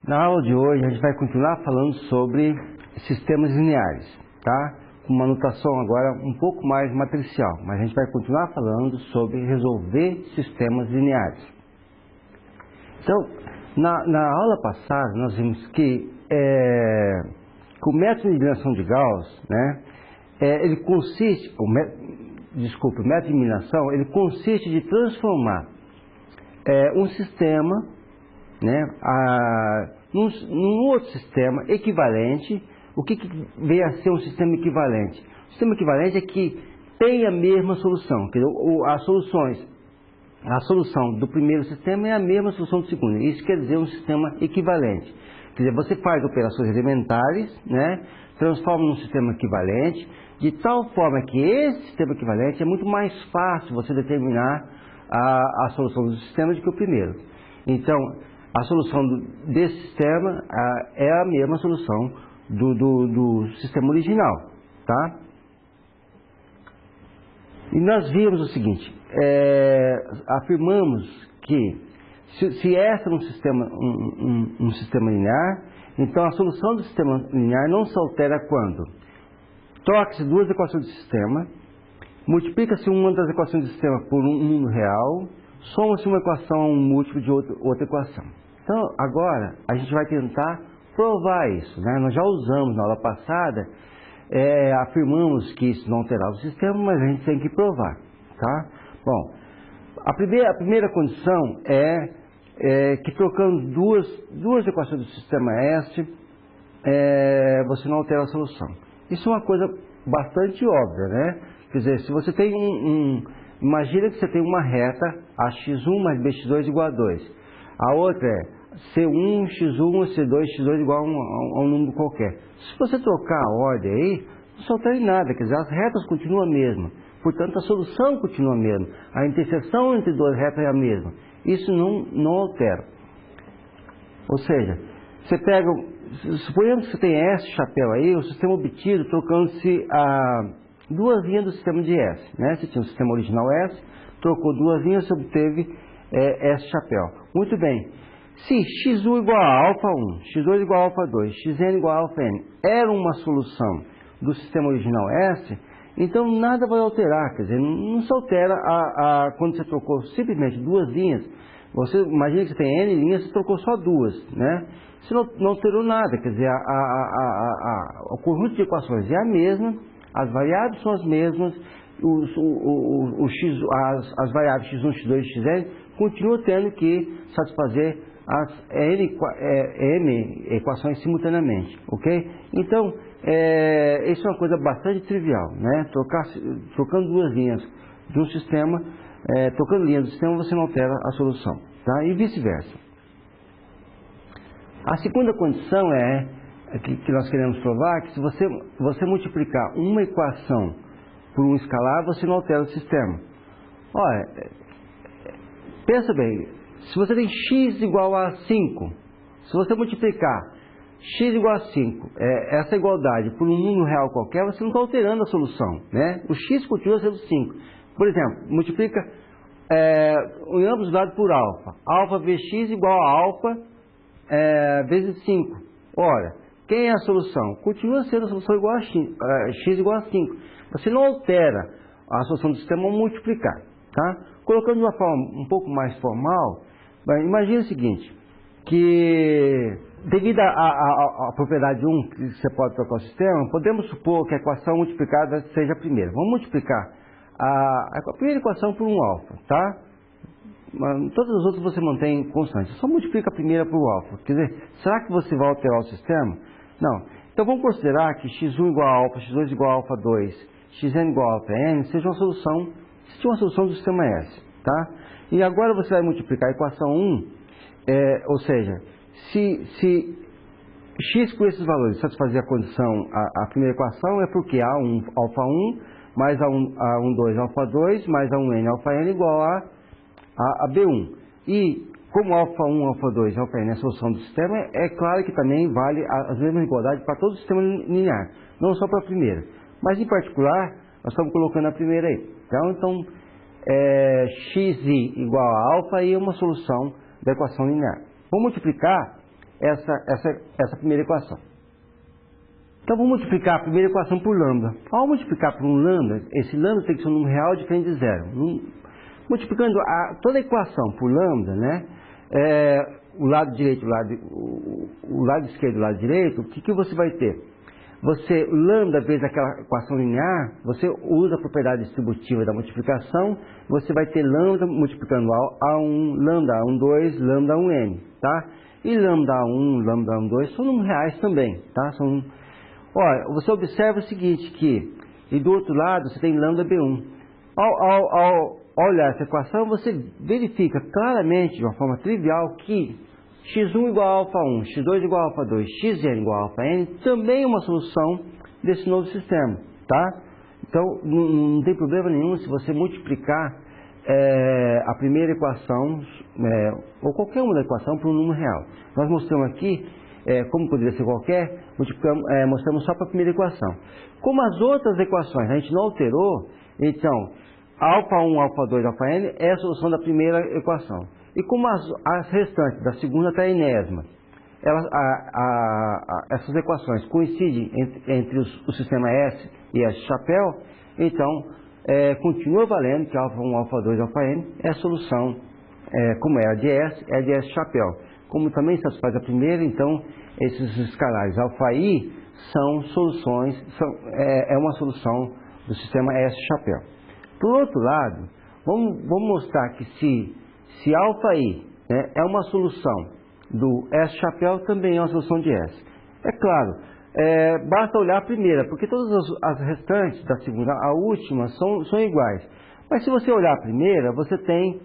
Na aula de hoje a gente vai continuar falando sobre sistemas lineares, tá? Com uma notação agora um pouco mais matricial, mas a gente vai continuar falando sobre resolver sistemas lineares. Então, na aula passada nós vimos que o método de eliminação de Gauss, né, ele consiste, o método de eliminação, ele consiste de transformar um sistema, né, num outro sistema equivalente. O que veio a ser um sistema equivalente? O sistema equivalente é que tem a mesma solução, quer dizer, a solução do primeiro sistema é a mesma solução do segundo. Isso quer dizer um sistema equivalente. Quer dizer, você faz operações elementares, né, transforma num sistema equivalente, de tal forma que esse sistema equivalente é muito mais fácil você determinar a solução do sistema do que o primeiro. Então, a solução desse sistema é a mesma solução do sistema original, tá? E nós vimos o seguinte, afirmamos que se esse é um sistema linear, então a solução do sistema linear não se altera quando troca-se duas equações do sistema, multiplica-se uma das equações do sistema por um número real, soma-se uma equação a um múltiplo de outra equação. Então, agora, a gente vai tentar provar isso, né? Nós já usamos na aula passada, afirmamos que isso não alterava o sistema, mas a gente tem que provar, tá? Bom, a primeira condição é que trocando duas equações do sistema S, você não altera a solução. Isso é uma coisa bastante óbvia, né? Quer dizer, se você tem imagina que você tem uma reta, ax1 mais bx2 igual a 2. A outra é C1, X1, C2, X2 igual a um número qualquer. Se você trocar a ordem aí, não se altera em nada, quer dizer, as retas continuam a mesma. Portanto, a solução continua a mesma. A interseção entre duas retas é a mesma. Isso não altera. Ou seja, você pega, suponhamos que você tem esse chapéu aí, o sistema obtido trocando-se duas linhas do sistema de S, né? Você tinha o sistema original S, trocou duas linhas, você obteve S chapéu. Muito bem. Se x1 igual a alfa 1, x2 igual a alfa 2, xn igual a alfa n era uma solução do sistema original S, então nada vai alterar, quer dizer, não se altera quando você trocou simplesmente duas linhas. Você imagina que você tem n linhas, você trocou só duas, né? Você não alterou nada, quer dizer, o conjunto de equações é a mesma, as variáveis são as mesmas, as variáveis x1, x2 e xn continuam tendo que satisfazer as n equações simultaneamente, ok? Então, isso é uma coisa bastante trivial, né? Trocando duas linhas de um sistema, trocando linhas do sistema, você não altera a solução, tá? E vice-versa. A segunda condição que nós queremos provar que se você multiplicar uma equação por um escalar, você não altera o sistema. Olha, pensa bem, se você tem x igual a 5, se você multiplicar x igual a 5, essa igualdade por um número real qualquer, você não está alterando a solução, né? O x continua sendo 5. Por exemplo, multiplica em ambos os lados por alfa. Alfa vx igual a alfa vezes 5. Ora, quem é a solução? Continua sendo a solução igual a x igual a 5. Você não altera a solução do sistema ao multiplicar, tá? Colocando de uma forma um pouco mais formal, imagine o seguinte, que devido à propriedade 1 que você pode trocar o sistema, podemos supor que a equação multiplicada seja a primeira. Vamos multiplicar a primeira equação por um alfa, tá? Todas as outras você mantém constantes. Só multiplica a primeira por alfa. Quer dizer, será que você vai alterar o sistema? Não. Então vamos considerar que x1 igual a alfa, x2 igual a alfa 2, xn igual a alfa n seja uma solução do sistema S, tá? E agora você vai multiplicar a equação 1, ou seja, se x com esses valores satisfazer a condição, a primeira equação é porque A1 alfa 1 mais A1 2 alfa 2 mais A1n alfa n igual a B1. E como alfa 1, alfa 2 e alfa n é a solução do sistema, é claro que também vale as mesmas igualdades para todo o sistema linear, não só para a primeira. Mas em particular, nós estamos colocando a primeira aí. Então xi igual a alfa e é uma solução da equação linear. Vou multiplicar essa primeira equação. Então vamos multiplicar a primeira equação por lambda. Ao multiplicar por um lambda, esse lambda tem que ser um número real diferente de zero. Multiplicando toda a equação por lambda, né, o lado direito, o lado esquerdo e o lado direito, o que você vai ter? Você, lambda vezes aquela equação linear, você usa a propriedade distributiva da multiplicação, você vai ter lambda multiplicando A1, lambda A12, lambda A1n, tá? E lambda A1, lambda A12 são números reais também, tá? Olha, você observa o seguinte, e do outro lado você tem lambda B1. Ao olhar essa equação, você verifica claramente, de uma forma trivial, que x1 igual a alfa 1, x2 igual a alfa 2, xn igual a alfa n, também é uma solução desse novo sistema, tá? Então, não tem problema nenhum se você multiplicar a primeira equação, ou qualquer uma da equação, por um número real. Nós mostramos aqui, como poderia ser qualquer, mostramos só para a primeira equação. Como as outras equações a gente não alterou, então, alfa 1, alfa 2, alfa n é a solução da primeira equação. E como as restantes da segunda até a enésima, essas equações coincidem entre o sistema S e S chapéu, então continua valendo que alfa 1, alfa 2, alfa n é a solução, como é a de S chapéu. Como também satisfaz a primeira, então esses escalares alfa i são soluções, é uma solução do sistema S chapéu. Por outro lado, vamos mostrar que se alfa i, né, é uma solução do S chapéu, também é uma solução de S. É claro, basta olhar a primeira, porque todas as restantes da segunda, a última, são iguais. Mas se você olhar a primeira, você tem,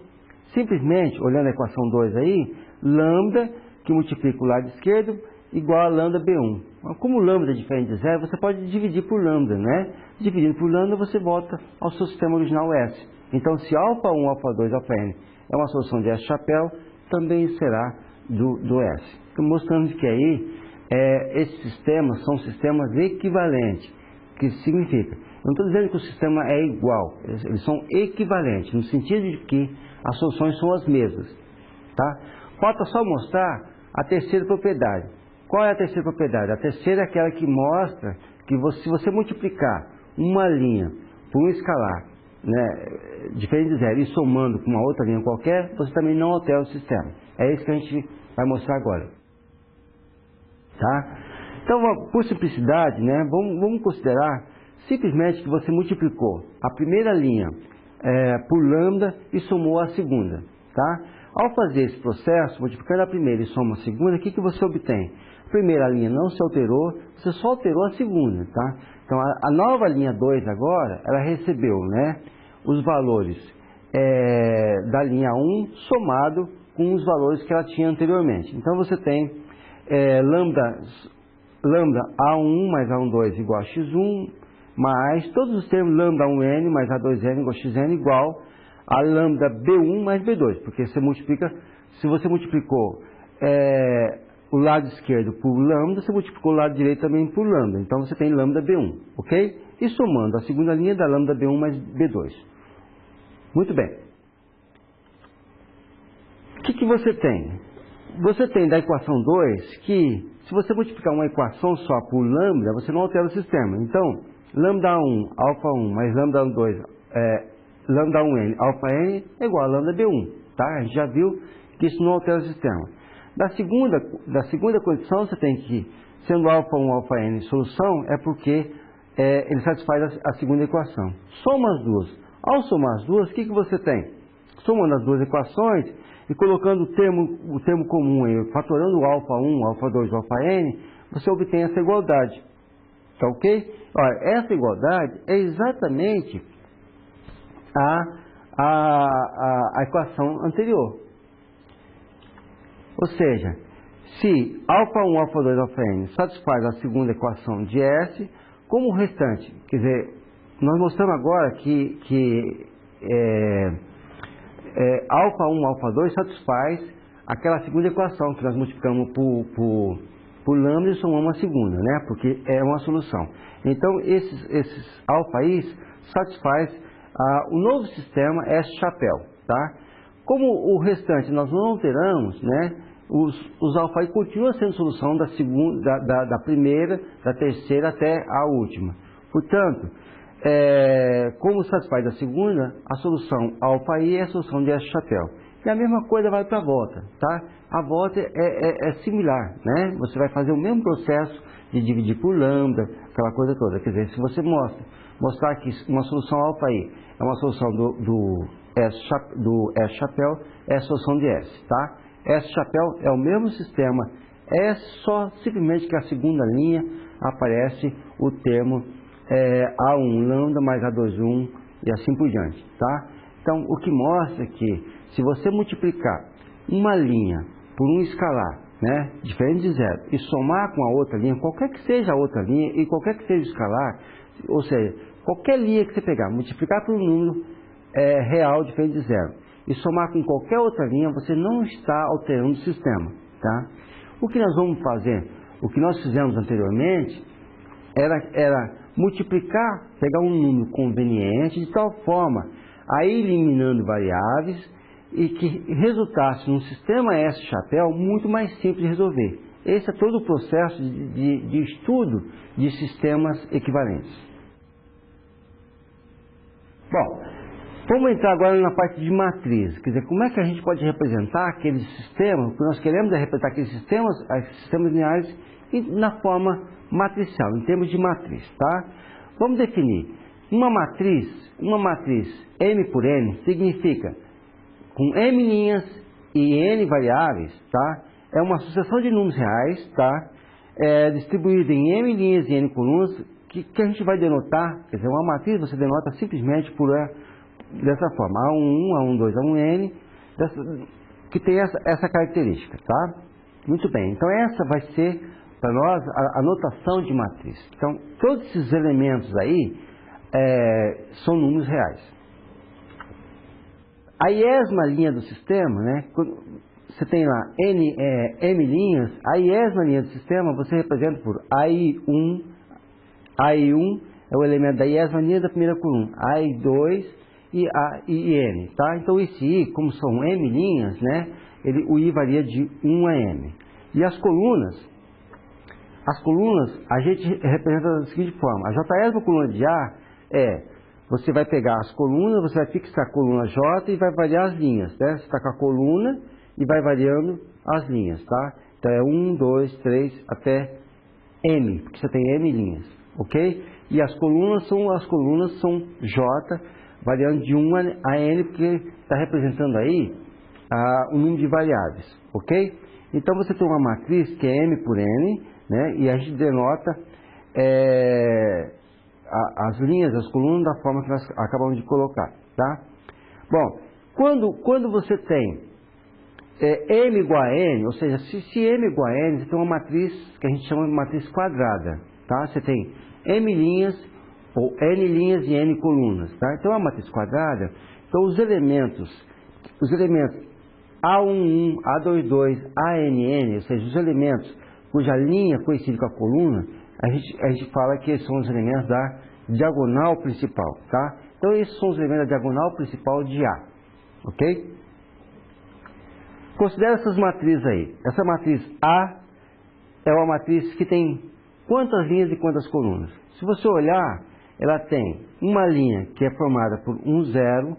simplesmente, olhando a equação 2 aí, lambda, que multiplica o lado esquerdo, igual a lambda B1. Como lambda é diferente de zero, você pode dividir por lambda, né? Dividindo por lambda, você volta ao seu sistema original S. Então, se alfa 1, alfa 2, alfa n é uma solução de S chapéu, também será do S. Estou mostrando que aí, esses sistemas são sistemas equivalentes. O que significa? Eu não estou dizendo que o sistema é igual, eles são equivalentes, no sentido de que as soluções são as mesmas. Tá? Falta só mostrar a terceira propriedade. Qual é a terceira propriedade? A terceira é aquela que mostra que se você multiplicar uma linha por um escalar, né, diferente de zero, e somando com uma outra linha qualquer, você também não altera o sistema. É isso que a gente vai mostrar agora. Tá? Então, por simplicidade, né, vamos considerar simplesmente que você multiplicou a primeira linha por lambda e somou a segunda. Tá? Ao fazer esse processo, multiplicando a primeira e soma a segunda, o que você obtém? A primeira linha não se alterou, você só alterou a segunda. Tá? Então, a nova linha 2 agora, ela recebeu, né, os valores da linha 1 somado com os valores que ela tinha anteriormente. Então, você tem lambda A1 mais A12 igual a x1, mais todos os termos lambda 1n mais A2n igual a xn igual a lambda B1 mais B2, porque se você multiplicou o lado esquerdo por lambda, você multiplicou o lado direito também por lambda, então você tem lambda B1, ok? E somando a segunda linha da lambda B1 mais B2. Muito bem. O que você tem? Você tem da equação 2 que, se você multiplicar uma equação só por lambda, você não altera o sistema. Então, lambda 1, alfa 1 mais lambda 2, lambda 1n, alfa n é igual a lambda B1. Tá? A gente já viu que isso não altera o sistema. Da segunda condição, você tem que, sendo alfa 1, alfa n solução, é porque ele satisfaz a segunda equação. Soma as duas. Ao somar as duas, o que você tem? Somando as duas equações e colocando o termo comum aí, fatorando o alfa 1, alfa 2, alfa n, você obtém essa igualdade. Tá ok? Olha, essa igualdade é exatamente a equação anterior. Ou seja, se alfa 1, alfa 2, alfa n satisfaz a segunda equação de S, como o restante, quer dizer, nós mostramos agora que alfa 1, alfa 2 satisfaz aquela segunda equação que nós multiplicamos por lambda e somamos a segunda, né? Porque é uma solução. Então, esses alfa i's satisfaz o novo sistema S chapéu, tá? Como o restante nós não alteramos, né? os alfa i continuam sendo solução da segunda, da primeira, da terceira até a última. Portanto, como satisfaz a segunda, a solução alfa i é a solução de S-chapéu. E a mesma coisa vai para a volta, tá? A volta é similar, né? Você vai fazer o mesmo processo de dividir por lambda, aquela coisa toda. Quer dizer, se você mostrar que uma solução alfa i é uma solução do S-chapéu, é a solução de S, tá? S-chapéu é o mesmo sistema, é só simplesmente que a segunda linha aparece o termo A1 lambda mais A2 e assim por diante, tá? Então, o que mostra que se você multiplicar uma linha por um escalar, né, diferente de zero, e somar com a outra linha, qualquer que seja a outra linha e qualquer que seja o escalar, ou seja, qualquer linha que você pegar, multiplicar por um número real diferente de zero, e somar com qualquer outra linha, você não está alterando o sistema, tá? O que nós vamos fazer, o que nós fizemos anteriormente, era multiplicar, pegar um número conveniente, de tal forma a ir eliminando variáveis e que resultasse num sistema S-chapéu muito mais simples de resolver. Esse é todo o processo de estudo de sistemas equivalentes. Bom, vamos entrar agora na parte de matriz. Quer dizer, como é que a gente pode representar aqueles sistemas, o que nós queremos é representar aqueles sistemas lineares na forma matricial, em termos de matriz, tá? Vamos definir. Uma matriz M por N significa com M linhas e N variáveis, tá? É uma sucessão de números reais, tá? Distribuída em M linhas e N colunas, que a gente vai denotar, quer dizer, uma matriz você denota simplesmente dessa forma, A1, A12, A1N, que tem essa característica, tá? Muito bem, então essa vai ser para nós a notação de matriz. Então, todos esses elementos aí são números reais. A iésima linha do sistema, né, quando você tem lá M linhas, a iésima linha do sistema você representa por AI1. AI1 é o elemento da iésima linha da primeira coluna, AI2 e N, tá? Então esse I, como são M linhas, né, o I varia de 1 a M. E as colunas a gente representa da seguinte forma: a jésima coluna de A você vai pegar as colunas, você vai fixar a coluna J e vai variar as linhas, né? Você está com a coluna e vai variando as linhas, tá? Então é 1, 2, 3 até M, porque você tem M linhas, ok? E as colunas são J, variando de 1 a N, porque está representando aí o número de variáveis, ok? Então você tem uma matriz que é M por N, né? E a gente denota as linhas, as colunas da forma que nós acabamos de colocar, tá? Bom, quando você tem M igual a N, ou seja, se M igual a N, você tem uma matriz que a gente chama de matriz quadrada, tá? Você tem M linhas ou N linhas e N colunas, tá? Então é uma matriz quadrada. Então os elementos A11, A22, ANN, ou seja, os elementos cuja linha coincide com a coluna, a gente fala que são os elementos da diagonal principal, tá? Então esses são os elementos da diagonal principal de A, ok? Considera essas matrizes aí. Essa matriz A é uma matriz que tem quantas linhas e quantas colunas? Se você olhar, ela tem uma linha que é formada por 1, 0,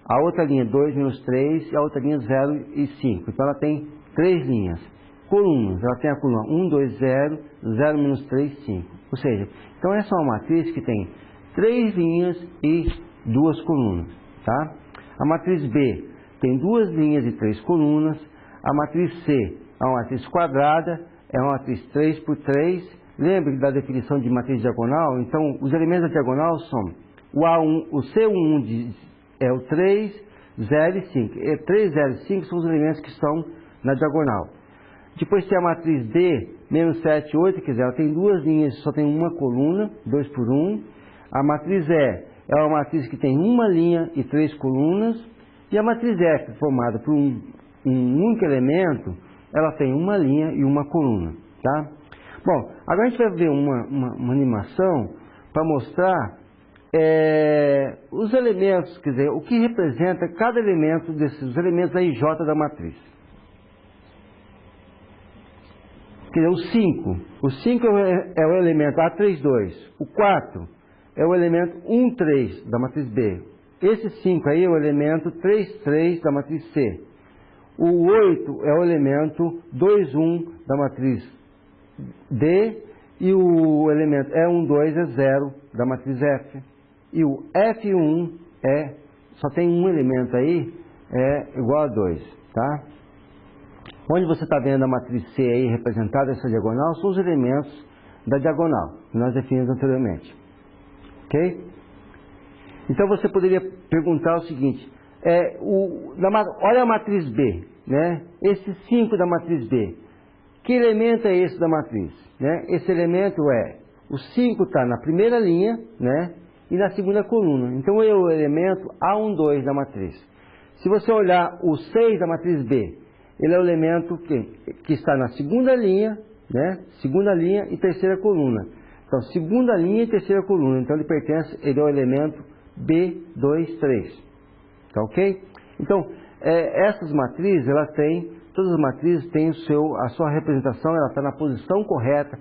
a outra linha 2, menos 3 e a outra linha 0 e 5. Então ela tem 3 linhas. Colunas, ela tem a coluna 1, 2, 0, 0, menos 3, 5. Ou seja, então essa é uma matriz que tem 3 linhas e 2 colunas, tá? A matriz B tem 2 linhas e 3 colunas. A matriz C é uma matriz quadrada, é uma matriz 3 por 3. Lembre da definição de matriz diagonal? Então, os elementos da diagonal são o A1, o C11 é o 3, 0 e 5. 3, 0 e 5 são os elementos que estão na diagonal. Depois tem a matriz D, menos 7, 8, quer dizer, ela tem 2 linhas, só tem uma coluna, 2 por 1. A matriz E é uma matriz que tem uma linha e 3 colunas. E a matriz F, formada por um único elemento, ela tem uma linha e uma coluna, tá? Bom, agora a gente vai ver uma animação para mostrar os elementos, quer dizer, o que representa cada elemento desses elementos da IJ da matriz. Quer dizer, o 5 é o elemento A32, o 4 é o elemento 1,3 da matriz B. Esse 5 aí é o elemento 3,3 da matriz C. O 8 é o elemento 2,1 da matriz D. E o elemento E12 é 0 da matriz F. E o F1 só tem um elemento aí, é igual a 2, tá? Onde você está vendo a matriz C aí representada, essa diagonal, são os elementos da diagonal, que nós definimos anteriormente. Ok? Então você poderia perguntar o seguinte, olha a matriz B, né? Esse 5 da matriz B, que elemento é esse da matriz? Né? Esse elemento o 5 está na primeira linha, né? E na segunda coluna. Então é o elemento A12 da matriz. Se você olhar o 6 da matriz B, ele é o elemento que está na segunda linha, né? Segunda linha e terceira coluna. Então, segunda linha e terceira coluna. Então, ele é o elemento B23. Tá ok? Então, essas matrizes, todas as matrizes têm a sua representação, ela está na posição correta.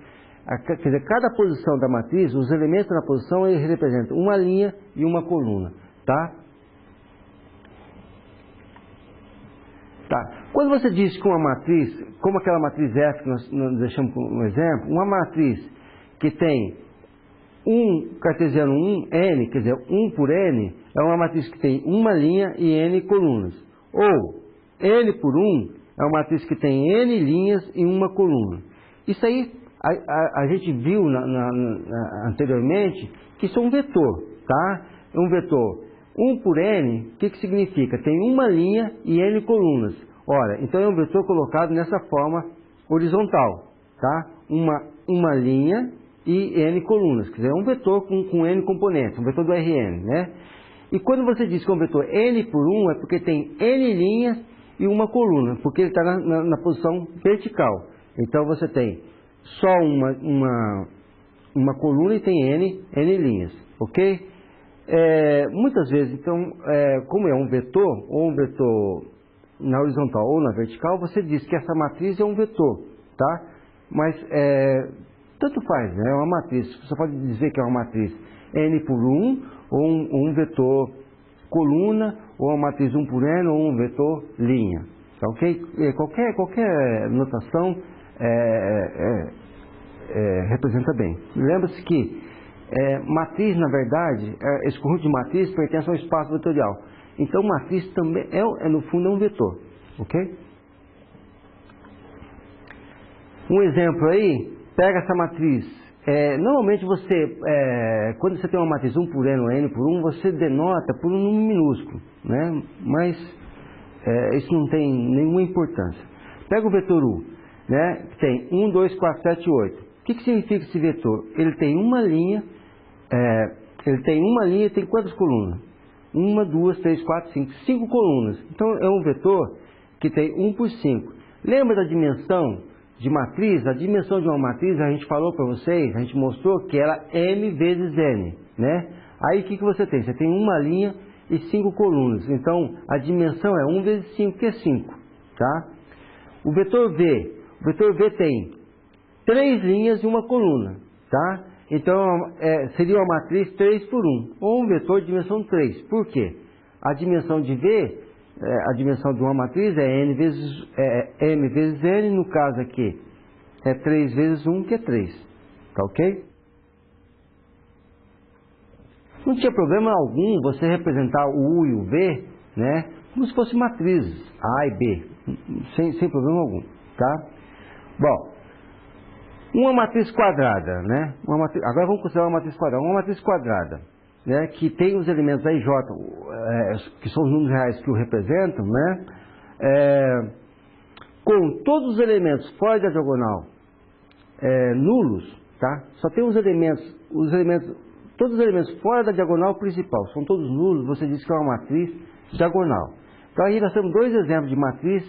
Quer dizer, cada posição da matriz, os elementos na posição, eles representam uma linha e uma coluna. Tá? Tá. Quando você diz que uma matriz, como aquela matriz F que nós deixamos como exemplo, uma matriz que tem cartesiano 1, N, quer dizer, 1 por N, é uma matriz que tem uma linha e N colunas. Ou, N por 1 é uma matriz que tem N linhas e uma coluna. Isso aí, a gente viu anteriormente que isso é um vetor, tá? É um vetor. 1 por N, o que significa? Tem uma linha e N colunas. Ora, então é um vetor colocado nessa forma horizontal, tá? Uma linha e N colunas, quer dizer, é um vetor com N componentes, um vetor do Rn, né? E quando você diz que é um vetor N por 1, é porque tem N linhas e uma coluna, porque ele está na posição vertical. Então você tem só uma coluna e tem N linhas, ok? Muitas vezes, então, como é um vetor, ou um vetor na horizontal ou na vertical, você diz que essa matriz é um vetor, tá? Mas tanto faz, né? É uma matriz. Você pode dizer que é uma matriz N por 1, ou um vetor coluna, ou uma matriz 1 por N, ou um vetor linha, tá ok? Qualquer notação representa bem. Lembre-se que matriz, na verdade, esse conjunto de matriz pertence ao espaço vetorial. Então, matriz também no fundo, é um vetor. Ok? Um exemplo aí, pega essa matriz. Normalmente quando você tem uma matriz 1 por N ou N por 1, você denota por um número minúsculo, né? Mas isso não tem nenhuma importância. Pega o vetor U, né? Que tem 1, 2, 4, 7, 8. O que significa esse vetor? Ele tem uma linha. E tem quantas colunas? 1, 2, 3, 4, 5. 5 colunas. Então é um vetor que tem 1 por 5. Lembra da dimensão de matriz? A dimensão de uma matriz, a gente falou para vocês, a gente mostrou que era M vezes N, né? Aí o que você tem? Você tem uma linha e 5 colunas. Então a dimensão é 1 vezes 5, que é 5. Tá? O vetor V tem 3 linhas e uma coluna. Tá? Então, seria uma matriz 3 por 1, ou um vetor de dimensão 3. Por quê? A dimensão de V, a dimensão de uma matriz é M vezes N, no caso aqui é 3 vezes 1, que é 3. Tá ok? Não tinha problema algum você representar o U e o V, né, como se fossem matrizes, A e B, sem problema algum. Tá? Bom, uma matriz quadrada, né? Agora vamos considerar uma matriz quadrada. Uma matriz quadrada, né? Que tem os elementos da IJ, que são os números reais que o representam, né? Com todos os elementos fora da diagonal nulos, tá? Só tem todos os elementos fora da diagonal principal, são todos nulos, você diz que é uma matriz diagonal. Então aí nós temos dois exemplos de matriz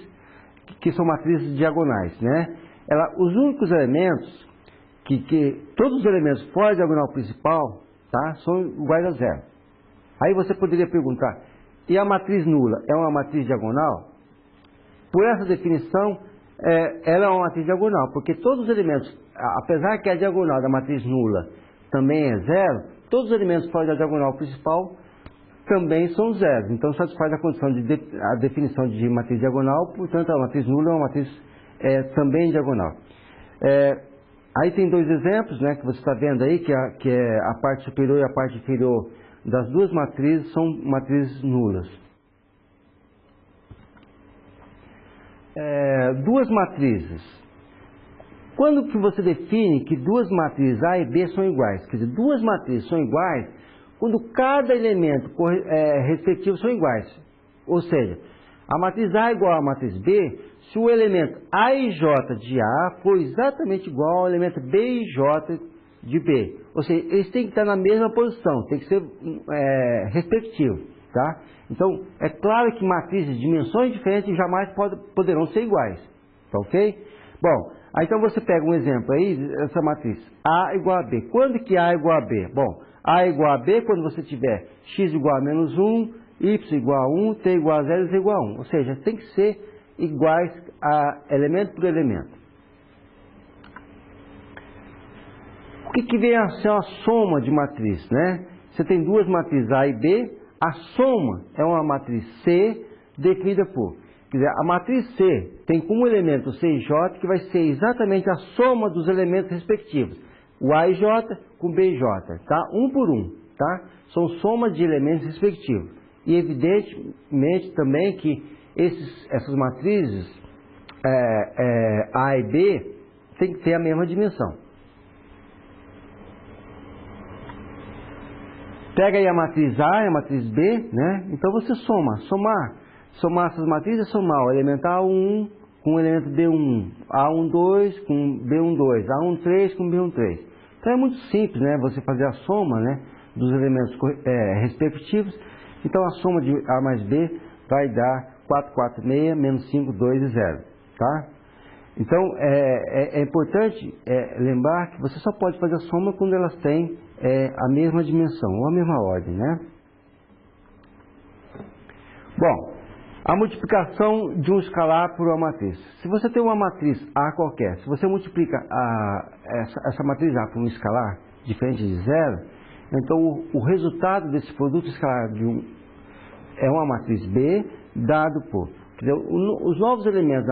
que são matrizes diagonais, né? Os únicos elementos, todos os elementos fora da diagonal principal, tá, são iguais a zero. Aí você poderia perguntar, e a matriz nula é uma matriz diagonal? Por essa definição, ela é uma matriz diagonal, porque todos os elementos, apesar que a diagonal da matriz nula também é zero, todos os elementos fora da diagonal principal também são zeros. Então satisfaz a condição a definição de matriz diagonal, portanto a matriz nula é uma matriz também diagonal. Aí tem dois exemplos, né, que você está vendo aí, que é a parte superior e a parte inferior das duas matrizes são matrizes nulas. Duas matrizes. Quando que você define que duas matrizes A e B são iguais? Quer dizer, duas matrizes são iguais quando cada elemento respectivo são iguais. Ou seja, a matriz A é igual à matriz B se o elemento A e J de A for exatamente igual ao elemento B e J de B. Ou seja, eles têm que estar na mesma posição, tem que ser respectivo. Tá? Então, é claro que matrizes de dimensões diferentes jamais poderão ser iguais. Tá ok? Bom, aí então você pega um exemplo aí, essa matriz A igual a B. Quando que A é igual a B? Bom, A é igual a B quando você tiver x igual a menos 1, y igual a 1, t igual a 0 e z igual a 1. Ou seja, tem que ser iguais a elemento por elemento. O que vem a ser uma soma de matriz, né? Você tem duas matrizes A e B, a soma é uma matriz C definida por... Quer dizer, a matriz C tem como elemento C e J, que vai ser exatamente a soma dos elementos respectivos. O A e J com B e J, tá? Um por um, tá? São somas de elementos respectivos. E evidentemente também que essas matrizes A e B tem que ter a mesma dimensão. Pega aí a matriz A e a matriz B, né? Então você soma. Somar essas matrizes é somar o elemento A1 com o elemento B1, A12 com B12, A13 com B13. Então é muito simples, né? Você fazer a soma, né, dos elementos respectivos. Então a soma de A mais B vai dar 4, 4, 6, menos 5, 2 e 0. Tá? Então é importante lembrar que você só pode fazer a soma quando elas têm a mesma dimensão ou a mesma ordem, né? Bom, a multiplicação de um escalar por uma matriz. Se você tem uma matriz A qualquer, se você multiplica essa matriz A por um escalar diferente de zero, então o resultado desse produto escalar é uma matriz B dado por... Quer dizer, os novos elementos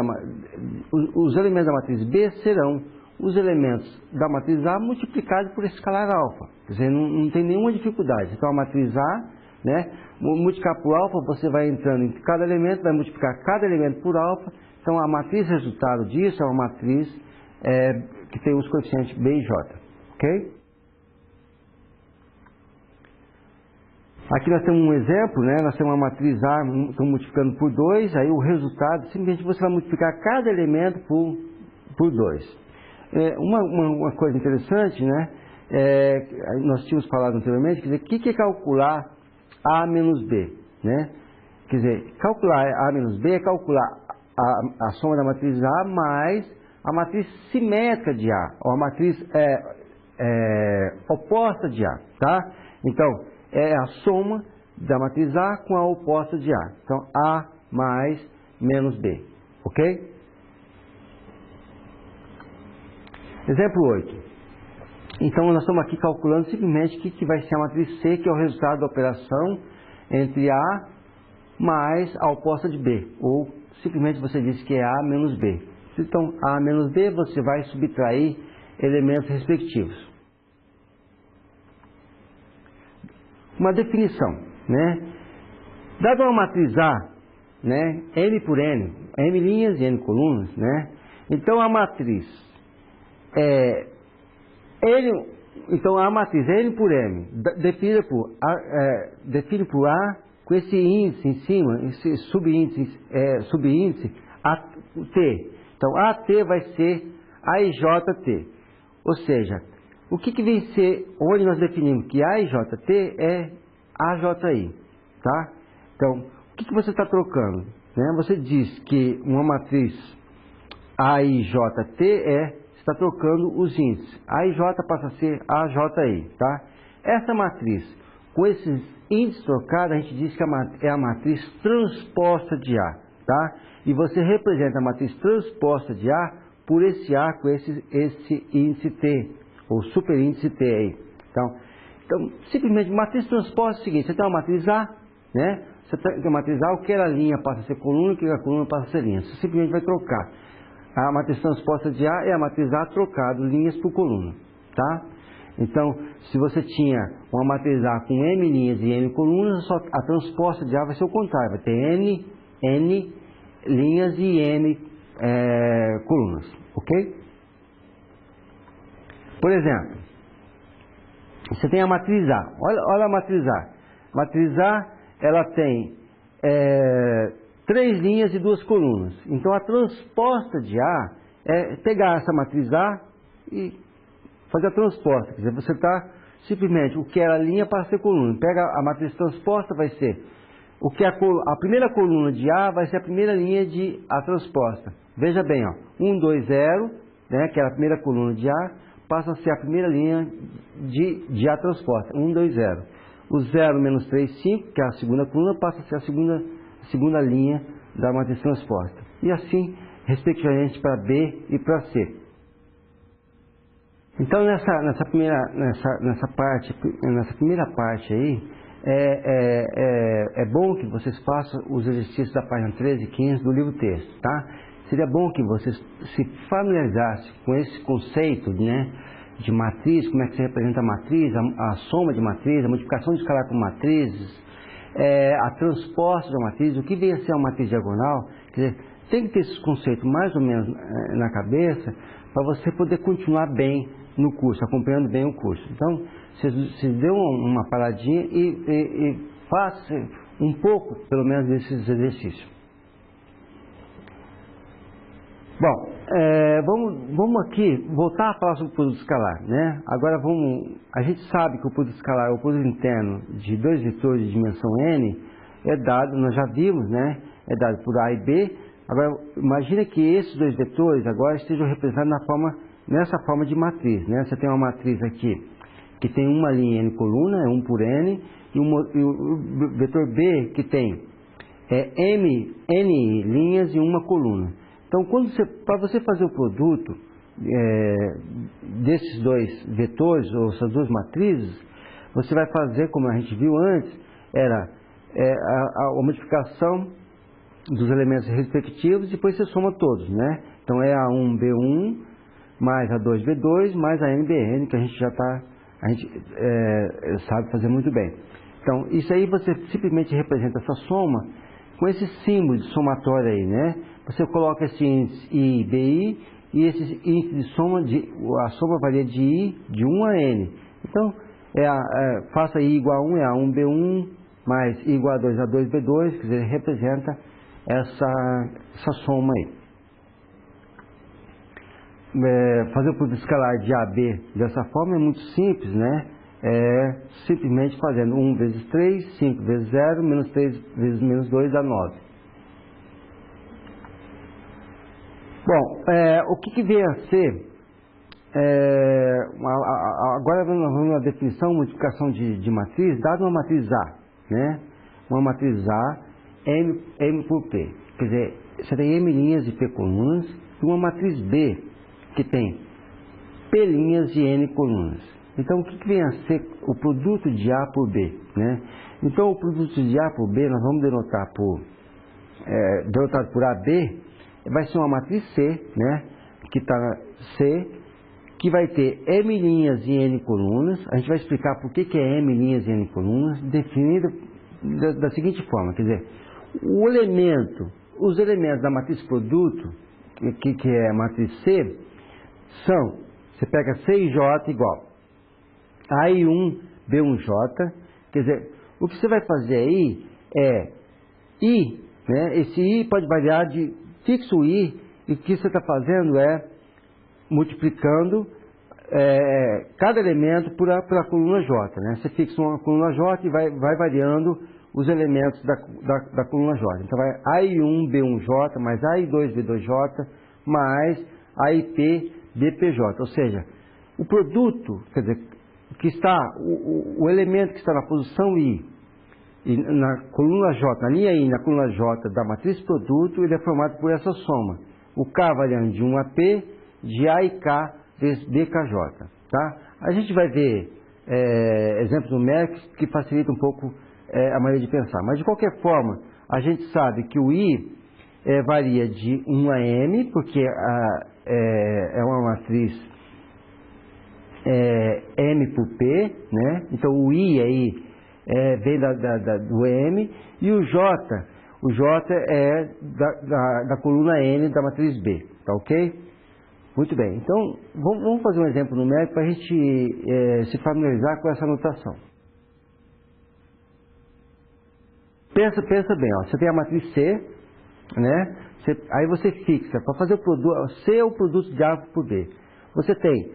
os elementos da matriz B serão os elementos da matriz A multiplicados por esse escalar alfa. Quer dizer, não tem nenhuma dificuldade. Então a matriz A, né, multiplicar por alfa, você vai entrando em cada elemento, vai multiplicar cada elemento por alfa. Então a matriz resultado disso é uma matriz que tem os coeficientes B e J. Ok? Aqui nós temos um exemplo, né? Nós temos uma matriz A, estamos multiplicando por 2, aí o resultado, simplesmente você vai multiplicar cada elemento por 2. Uma coisa interessante, né? Nós tínhamos falado anteriormente, quer dizer, o que é calcular A menos B, né? Quer dizer, calcular A menos B é calcular a soma da matriz A mais a matriz simétrica de A, ou a matriz oposta de A, tá? Então, é a soma da matriz A com a oposta de A. Então, A mais menos B, ok? Exemplo 8. Então, nós estamos aqui calculando simplesmente o que vai ser a matriz C, que é o resultado da operação entre A mais a oposta de B. Ou, simplesmente, você diz que é A menos B. Então, A menos B, você vai subtrair elementos respectivos. Uma definição, né? Dada uma matriz A, né, N por N, M linhas e N colunas, né? Então, a matriz então a matriz N por M define por A com esse índice em cima, esse subíndice T. Então AT vai ser AIJT. Ou seja, o que vem ser, onde nós definimos que AIJT é AJI, tá? Então, o que você está trocando? Né? Você diz que uma matriz AIJT está trocando os índices. AIJ passa a ser AJI, tá? Essa matriz, com esses índices trocados, a gente diz que é a matriz transposta de A, tá? E você representa a matriz transposta de A por esse A com esse índice T, ou superíndice T aí. Então, simplesmente, matriz transposta é o seguinte, você tem uma matriz A, né? Você tem uma matriz A, o que era linha passa a ser coluna, o que era coluna passa a ser linha. Você simplesmente vai trocar. A matriz transposta de A é a matriz A trocado linhas por coluna, tá? Então, se você tinha uma matriz A com M linhas e N colunas, a transposta de A vai ser o contrário, vai ter N linhas e N colunas, ok? Por exemplo, você tem a matriz A, olha a matriz A. Matriz A, ela tem 3 linhas e 2 colunas. Então, a transposta de A é pegar essa matriz A e fazer a transposta. Quer dizer, você está simplesmente, o que era linha para ser coluna. Pega a matriz transposta, vai ser, o que a primeira coluna de A vai ser a primeira linha de A transposta. Veja bem, ó, 1, 2, 0, né, que era a primeira coluna de A, passa a ser a primeira linha de A transposta. 1, 2, 0. O 0 menos 3, 5, que é a segunda coluna, passa a ser a segunda linha da matriz transposta. E assim, respectivamente, para B e para C. Então, nessa primeira parte aí, é bom que vocês façam os exercícios da página 13 e 15 do livro texto, tá? Seria bom que vocês se familiarizassem com esse conceito, né, de matriz, como é que se representa a matriz, a soma de matriz, a multiplicação de escalar com matrizes, a transposta da matriz, o que vem a ser uma matriz diagonal. Quer dizer, tem que ter esses conceitos mais ou menos na cabeça para você poder continuar bem no curso, acompanhando bem o curso. Então, vocês dêem uma paradinha e façam um pouco, pelo menos, desses exercícios. Bom, vamos aqui voltar a falar sobre o produto escalar, né? Agora a gente sabe que o produto escalar é o produto interno de 2 vetores de dimensão n, é dado, nós já vimos, né? É dado por A e B. Agora, imagina que esses 2 vetores agora estejam representados nessa forma de matriz, né? Você tem uma matriz aqui que tem uma linha n coluna, é 1 por n, e o vetor B que tem n linhas e uma coluna. Então, para você fazer o produto desses 2 vetores, ou essas 2 matrizes, você vai fazer, como a gente viu antes, era a multiplicação dos elementos respectivos e depois você soma todos, né? Então, é A1B1 mais A2B2 mais a NBN, que a gente sabe fazer muito bem. Então, isso aí você simplesmente representa essa soma com esse símbolo de somatório aí, né? Você coloca esse índice I, BI, e esse índice de soma, a soma varia de I de 1 a N. Então, faça I igual a 1, é A1B1, mais I igual a 2, A2B2, quer dizer, representa essa soma aí. Fazer o produto escalar de AB dessa forma é muito simples, né? Simplesmente fazendo 1 vezes 3, 5 vezes 0, menos 3 vezes menos 2 dá 9. Bom, o que vem a ser, agora nós vamos na definição, multiplicação de matriz, dado uma matriz A, né? Uma matriz A, M por P. Quer dizer, você tem M linhas e P colunas, e uma matriz B, que tem P linhas e N colunas. Então, o que vem a ser o produto de A por B, né? Então, o produto de A por B, nós vamos denotar denotado por AB, vai ser uma matriz C, né? Que está C, que vai ter M linhas e N colunas. A gente vai explicar por que é M linhas e N colunas, definido da seguinte forma, quer dizer, os elementos da matriz produto, que é a matriz C, são, você pega C e J igual A e 1, B1J, quer dizer, o que você vai fazer aí é I, né? Esse I pode variar de fixo I, e o que você está fazendo é multiplicando cada elemento pela coluna J, né? Você fixa uma coluna J e vai variando os elementos da coluna J. Então vai AI1 B1J mais AI2 B2J mais AIP BPJ. Ou seja, o produto, quer dizer, que está, o elemento que está na posição I e na coluna J, na linha I, na coluna J da matriz produto, ele é formado por essa soma. O K variando de 1 a P, de A e K vezes BKJ. Tá? A gente vai ver exemplos numéricos que facilitam um pouco a maneira de pensar. Mas, de qualquer forma, a gente sabe que o I varia de 1 a M, porque é uma matriz M por P, né? Então o I aí vem do M, e o J é da coluna N da matriz B, tá ok? Muito bem, então vamos fazer um exemplo numérico para a gente se familiarizar com essa notação. Pensa bem, ó, você tem a matriz C, né? Aí você fixa, para fazer o produto, C é o produto de A por B. Você tem,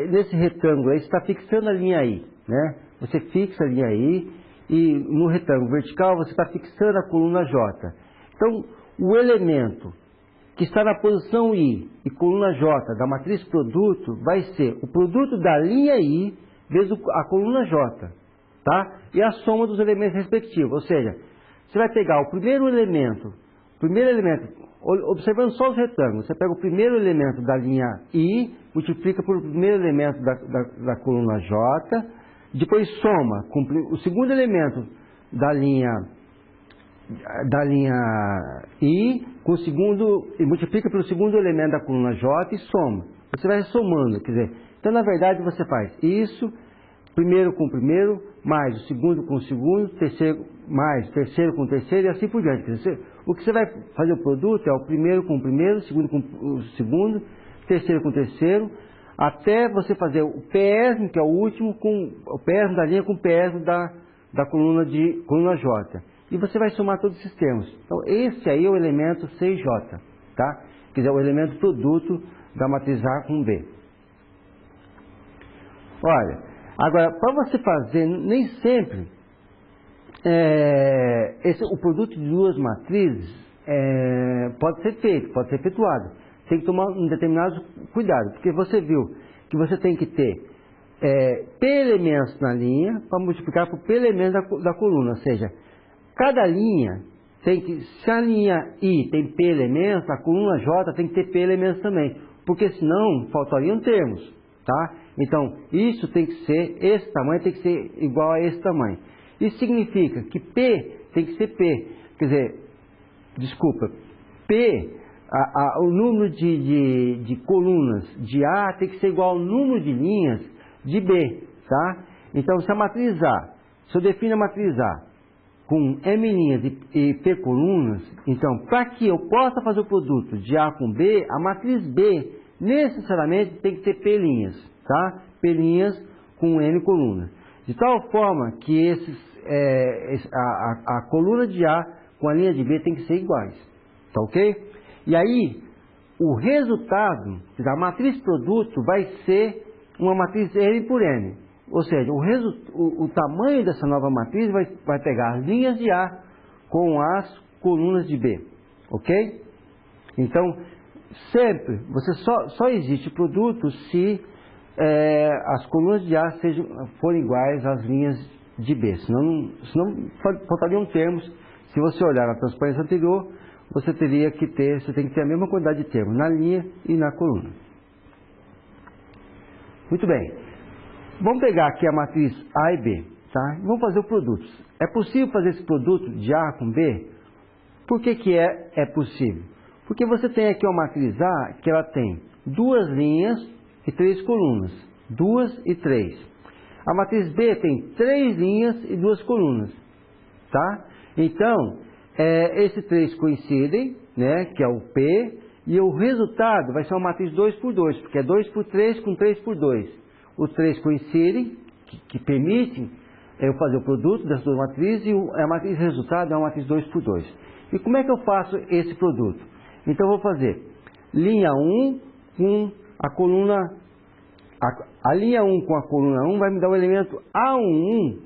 nesse retângulo aí, você está fixando a linha I, né? Você fixa a linha I, e no retângulo vertical você está fixando a coluna J. Então, o elemento que está na posição I e coluna J da matriz produto vai ser o produto da linha I vezes a coluna J, tá? E a soma dos elementos respectivos. Ou seja, você vai pegar o primeiro elemento, observando só os retângulos, você pega o primeiro elemento da linha I, multiplica por o primeiro elemento da coluna J, depois soma com o segundo elemento da linha I, com o segundo, e multiplica pelo segundo elemento da coluna J e soma. Você vai somando, quer dizer, então na verdade você faz isso, primeiro com o primeiro, mais o segundo com o segundo, terceiro mais o terceiro com o terceiro e assim por diante. Quer dizer, o que você vai fazer o produto é o primeiro com o primeiro, o segundo com o segundo, terceiro com o terceiro, até você fazer o PESM, que é o último, com o PESM da linha com o PESM da coluna J. E você vai somar todos esses termos. Então, esse aí é o elemento CJ, tá? Quer dizer, o elemento produto da matriz A com B. Olha, agora, para você fazer, nem sempre, o produto de duas matrizes pode ser feito, pode ser efetuado. Tem que tomar um determinado cuidado, porque você viu que você tem que ter P elementos na linha para multiplicar por P elementos da coluna, ou seja, cada linha tem que, se a linha I tem P elementos, a coluna J tem que ter P elementos também, porque senão faltariam termos, tá? Então, isso tem que ser, esse tamanho tem que ser igual a esse tamanho. Isso significa que P tem que ser P, quer dizer, desculpa, P, o número de colunas de A tem que ser igual ao número de linhas de B, tá? Então, se a matriz A, se eu defino a matriz A com M linhas e P colunas, então, para que eu possa fazer o produto de A com B, a matriz B necessariamente tem que ter P linhas, tá? P linhas com N colunas. De tal forma que a coluna de A com a linha de B tem que ser iguais, tá ok? E aí, o resultado da matriz produto vai ser uma matriz N por N. Ou seja, o tamanho dessa nova matriz vai pegar as linhas de A com as colunas de B. Ok? Então, sempre, só existe produto se as colunas de A forem iguais às linhas de B. Senão faltariam termos. Se você olhar na transparência anterior, você tem que ter a mesma quantidade de termos na linha e na coluna. Muito bem. Vamos pegar aqui a matriz A e B, tá? Vamos fazer o produto. É possível fazer esse produto de A com B? Por que é possível? Porque você tem aqui uma matriz A que ela tem 2 linhas e 3 colunas. 2 e 3. A matriz B tem 3 linhas e 2 colunas, tá? Então, esses 3 coincidem, né, que é o P, e o resultado vai ser uma matriz 2 por 2, porque é 2 por 3 com 3 por 2. Os 3 coincidem, que permitem eu fazer o produto dessas duas matrizes, e a matriz resultado é uma matriz 2 por 2. E como é que eu faço esse produto? Então eu vou fazer linha 1 com a coluna... A linha 1 com a coluna 1 vai me dar o elemento A11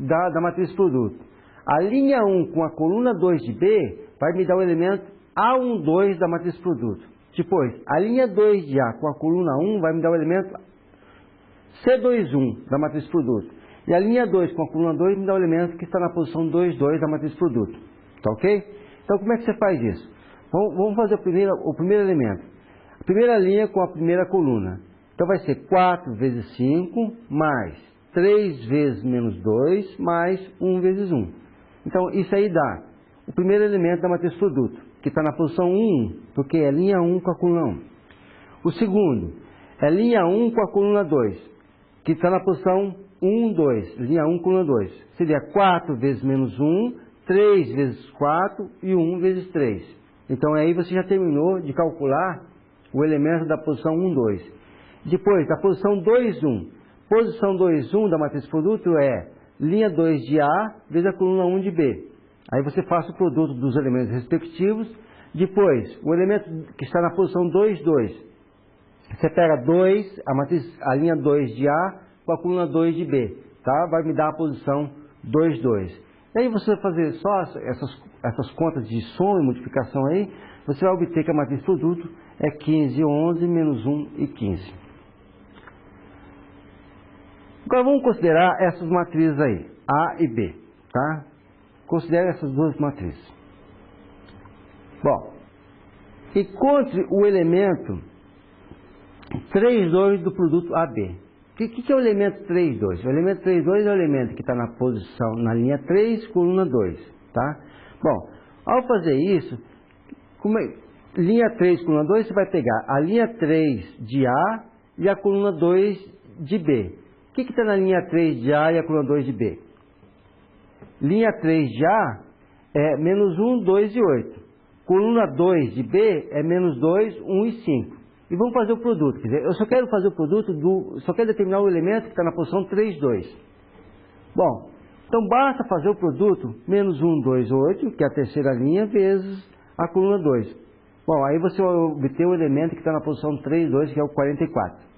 da matriz produto. A linha 1 com a coluna 2 de B vai me dar o elemento A12 da matriz produto. Depois, a linha 2 de A com a coluna 1 vai me dar o elemento C21 da matriz produto. E a linha 2 com a coluna 2 me dá o elemento que está na posição 2, 2 da matriz produto. Tá ok? Então como é que você faz isso? Vamos fazer o primeiro elemento. A primeira linha com a primeira coluna. Então vai ser 4 vezes 5 mais 3 vezes menos 2 mais 1 vezes 1. Então isso aí dá o primeiro elemento da matriz produto, que está na posição 1, 1, porque é linha 1 com a coluna 1. O segundo é linha 1 com a coluna 2, que está na posição 1, 2, linha 1, coluna 2. Seria 4 vezes menos 1, 3 vezes 4 e 1 vezes 3. Então aí você já terminou de calcular o elemento da posição 1, 2. Depois, da posição 2, 1. Posição 2, 1 da matriz produto é linha 2 de A vezes a coluna 1 de B. Aí você faz o produto dos elementos respectivos. Depois, o elemento que está na posição 2, 2. Você pega 2, a linha 2 de A com a coluna 2 de B. Tá? Vai me dar a posição 2, 2. E aí você vai fazer só essas contas de soma e multiplicação aí. Você vai obter que a matriz produto é 15, 11, menos 1 e 15. Agora vamos considerar essas matrizes aí, A e B. Tá? Considere essas duas matrizes. Bom, encontre o elemento 3, 2 do produto AB. O que é o elemento 3, 2? O elemento 3, 2 é o elemento que está na posição, na linha 3, coluna 2. Tá? Bom, ao fazer isso, linha 3, coluna 2, você vai pegar a linha 3 de A e a coluna 2 de B. O que está na linha 3 de A e a coluna 2 de B? Linha 3 de A é menos 1, 2 e 8. Coluna 2 de B é menos 2, 1 e 5. E vamos fazer o produto. Quer dizer, eu só quero fazer o produto só quero determinar o elemento que está na posição 3, 2. Bom, então basta fazer o produto menos 1, 2, 8, que é a terceira linha, vezes a coluna 2. Bom, aí você vai obter o elemento que está na posição 3, 2, que é o 44.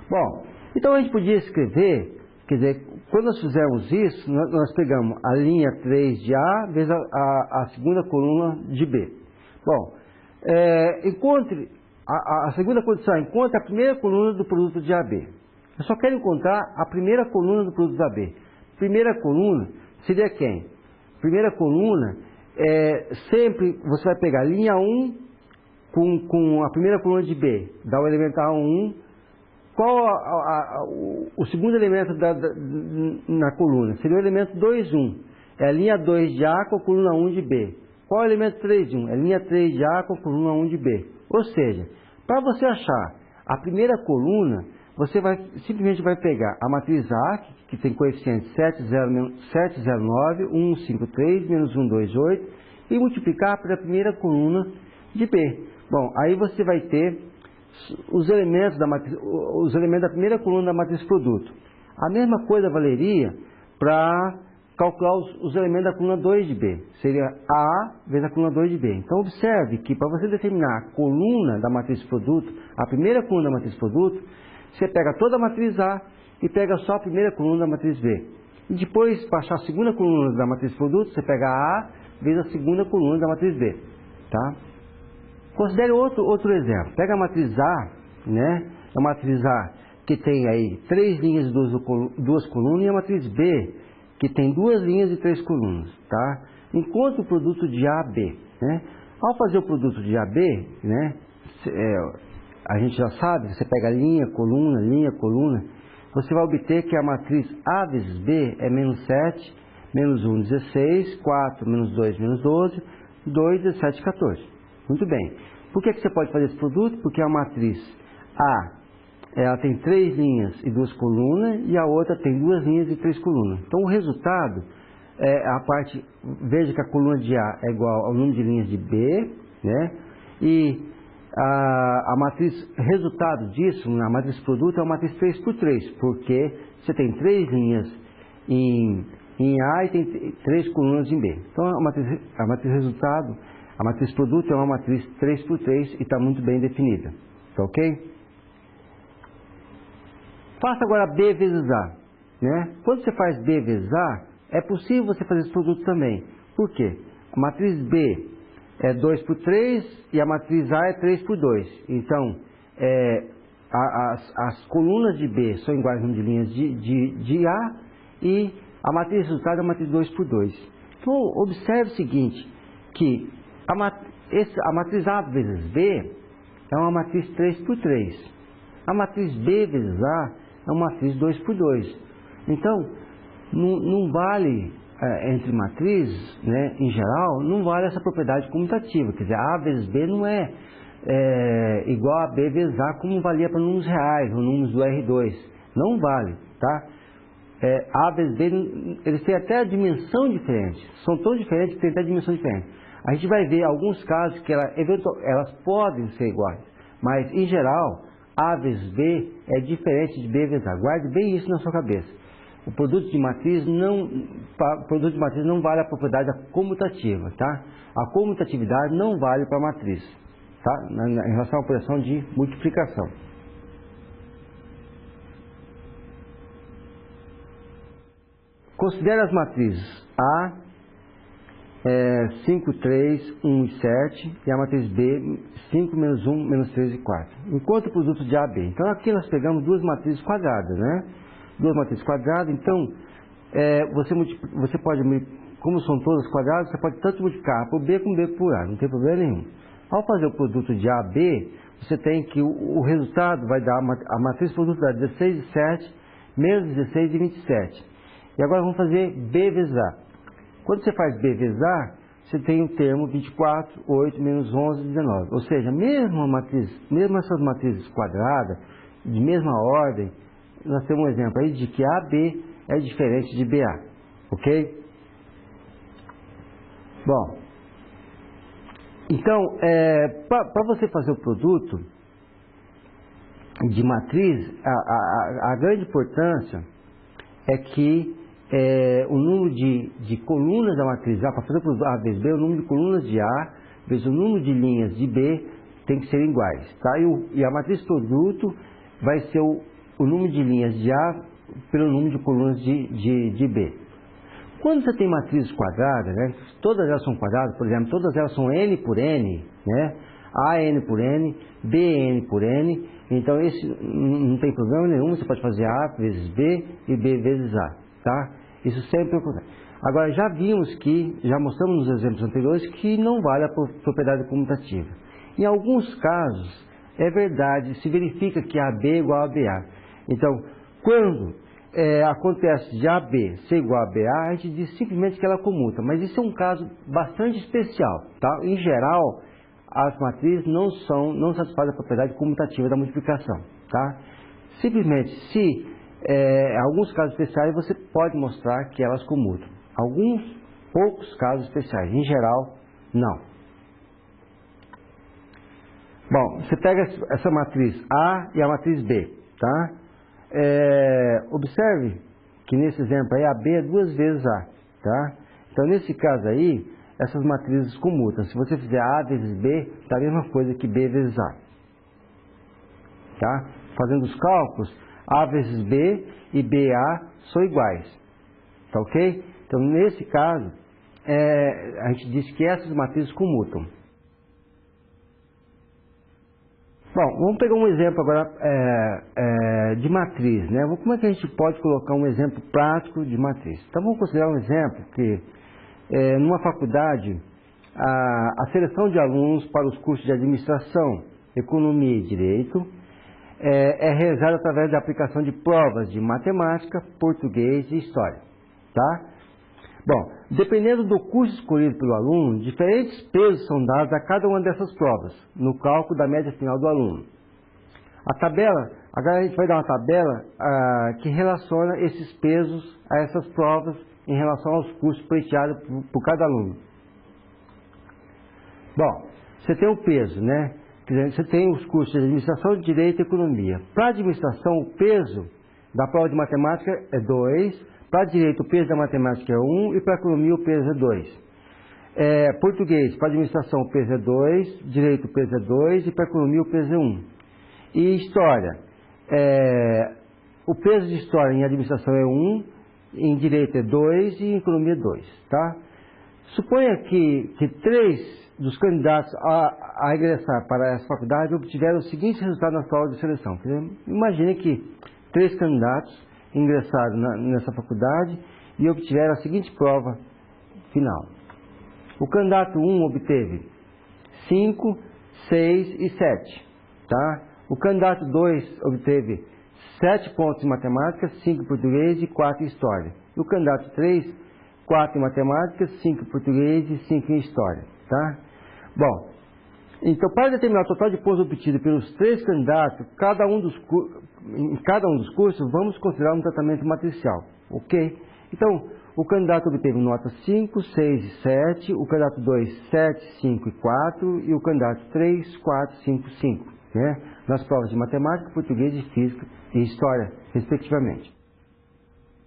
Bom, então a gente podia escrever, quer dizer, quando nós fizermos isso, nós pegamos a linha 3 de A vezes a segunda coluna de B. Bom, encontre a segunda condição, encontre a primeira coluna do produto de AB. Eu só quero encontrar a primeira coluna do produto da B. Primeira coluna seria quem? Primeira coluna, sempre você vai pegar linha 1 com a primeira coluna de B, dá o elementar 1. Qual o segundo elemento na coluna? Seria o elemento 2, 1. É a linha 2 de A com a coluna 1 de B. Qual é o elemento 3, 1? É a linha 3 de A com a coluna 1 de B. Ou seja, para você achar a primeira coluna, você simplesmente vai pegar a matriz A, que tem coeficiente 709, 153, menos 128, e multiplicar pela primeira coluna de B. Bom, aí você vai ter os elementos da primeira coluna da matriz produto. A mesma coisa valeria para calcular os elementos da coluna 2 de B. Seria A vezes a coluna 2 de B. Então observe que para você determinar a coluna da matriz produto, a primeira coluna da matriz produto, você pega toda a matriz A e pega só a primeira coluna da matriz B. E depois, para achar a segunda coluna da matriz produto, você pega A vezes a segunda coluna da matriz B. Tá? Considere outro exemplo. Pega a matriz A, né? A matriz A que tem aí 3 linhas e 2 colunas, e a matriz B que tem 2 linhas e 3 colunas. Tá? Encontre o produto de AB. Né? Ao fazer o produto de AB, né? A gente já sabe, você pega linha, coluna, você vai obter que a matriz A vezes B é menos 7, menos 1, 16, 4, menos 2, menos 12, 2, 17, 14. Muito bem. Por que você pode fazer esse produto? Porque a matriz A, ela tem 3 linhas e 2 colunas, e a outra tem 2 linhas e 3 colunas. Então o resultado, veja que a coluna de A é igual ao número de linhas de B, né? E a matriz resultado disso, na matriz produto, é uma matriz 3 por 3, porque você tem 3 linhas em A e tem 3 colunas em B. Então a matriz resultado, a matriz produto é uma matriz 3 por 3 e está muito bem definida. Tá ok? Faça agora B vezes A. Né? Quando você faz B vezes A, é possível você fazer esse produto também. Por quê? A matriz B é 2 por 3 e a matriz A é 3 por 2. Então, as colunas de B são iguais ao número de linhas de A, e a matriz resultado é uma matriz 2×2. Então, observe o seguinte, que a matriz A vezes B é uma matriz 3×3. A matriz B vezes A é uma matriz 2×2. Então, não vale, entre matrizes, né, em geral, não vale essa propriedade comutativa. Quer dizer, A vezes B não é igual a B vezes A, como valia para números reais, ou números do R2. Não vale, tá? A vezes B, eles têm até a dimensão diferente. São tão diferentes que têm até a dimensão diferente. A gente vai ver alguns casos que elas podem ser iguais, mas, em geral, A vezes B é diferente de B vezes A. Guarde bem isso na sua cabeça. O produto de matriz não vale a propriedade comutativa, tá? A comutatividade não vale para a matriz, tá? Em relação à operação de multiplicação. Considere as matrizes A, 5, 3, 1 e 7, e a matriz B, 5, menos 1, menos 3 e 4. Enquanto o produto de A e B. Então, aqui nós pegamos duas matrizes quadradas, né? Duas matrizes quadradas, então, você pode, como são todas quadradas, você pode tanto multiplicar A por B como B por A, não tem problema nenhum. Ao fazer o produto de A e B, você tem que o resultado vai dar, a matriz produto dá 16 e 7, menos 16 e 27. E agora vamos fazer B vezes A. Quando você faz B vezes A, você tem o termo 24, 8, menos 11, 19. Ou seja, mesmo essas matrizes quadradas, de mesma ordem, nós temos um exemplo aí de que AB é diferente de BA. Ok? Bom, então, para você fazer o produto de matriz, a grande importância é que o número de colunas da matriz A, para fazer o produto A vezes B, o número de colunas de A vezes o número de linhas de B tem que ser iguais, tá? E a matriz produto vai ser o número de linhas de A pelo número de colunas de B. Quando você tem matrizes quadradas, né, todas elas são quadradas, por exemplo, todas elas são N por N, né? A N por N, B N por N, então esse não tem problema nenhum, você pode fazer A vezes B e B vezes A, tá? Isso sempre acontece. Agora, já mostramos nos exemplos anteriores que não vale a propriedade comutativa. Em alguns casos, é verdade, se verifica que AB é igual a BA. Então, quando acontece de AB ser igual a BA, a gente diz simplesmente que ela comuta. Mas isso é um caso bastante especial, tá? Em geral, as matrizes não satisfazem a propriedade comutativa da multiplicação, tá? Simplesmente, se em alguns casos especiais, você pode mostrar que elas comutam. Alguns poucos casos especiais, em geral, não. Bom, você pega essa matriz A e a matriz B, tá? Observe que nesse exemplo aí, a B é 2 vezes A, tá? Então, nesse caso aí, essas matrizes comutam. Se você fizer A vezes B, dá a mesma coisa que B vezes A, tá? Fazendo os cálculos, A vezes B e BA são iguais, tá ok? Então, nesse caso, a gente diz que essas matrizes comutam. Bom, vamos pegar um exemplo agora de matriz, né? Como é que a gente pode colocar um exemplo prático de matriz? Então, vamos considerar um exemplo que, numa faculdade, a seleção de alunos para os cursos de administração, economia e direito é realizada através da aplicação de provas de matemática, português e história, tá? Bom, dependendo do curso escolhido pelo aluno, diferentes pesos são dados a cada uma dessas provas, no cálculo da média final do aluno. Agora a gente vai dar uma tabela que relaciona esses pesos a essas provas em relação aos custos pleiteados por cada aluno. Bom, você tem o peso, né? Você tem os cursos de administração, direito e economia. Para a administração, o peso da prova de matemática é 2, para direito o peso da matemática é 1 e para economia o peso é 2. Português, para administração o peso é 2, direito o peso é 2 e para economia o peso é 1. E história, o peso de história em administração é 1, em direito é 2 e em economia é 2, tá? Suponha que 3 dos candidatos a ingressar para essa faculdade obtiveram o seguinte resultado na prova de seleção. Imagine que 3 candidatos ingressaram nessa faculdade e obtiveram a seguinte prova final. O candidato 1 obteve 5, 6 e 7. Tá? O candidato 2 obteve 7 pontos em matemática, 5 em português e 4 em história. E o candidato 3, 4 em matemática, 5 em português e 5 em história. Tá? Bom, então para determinar o total de pontos obtidos pelos 3 candidatos, em cada um dos cursos, vamos considerar um tratamento matricial. Ok? Então, o candidato obteve nota 5, 6 e 7, o candidato 2, 7, 5 e 4, e o candidato 3, 4, 5, 5, né? Nas provas de matemática, português, de física e história, respectivamente.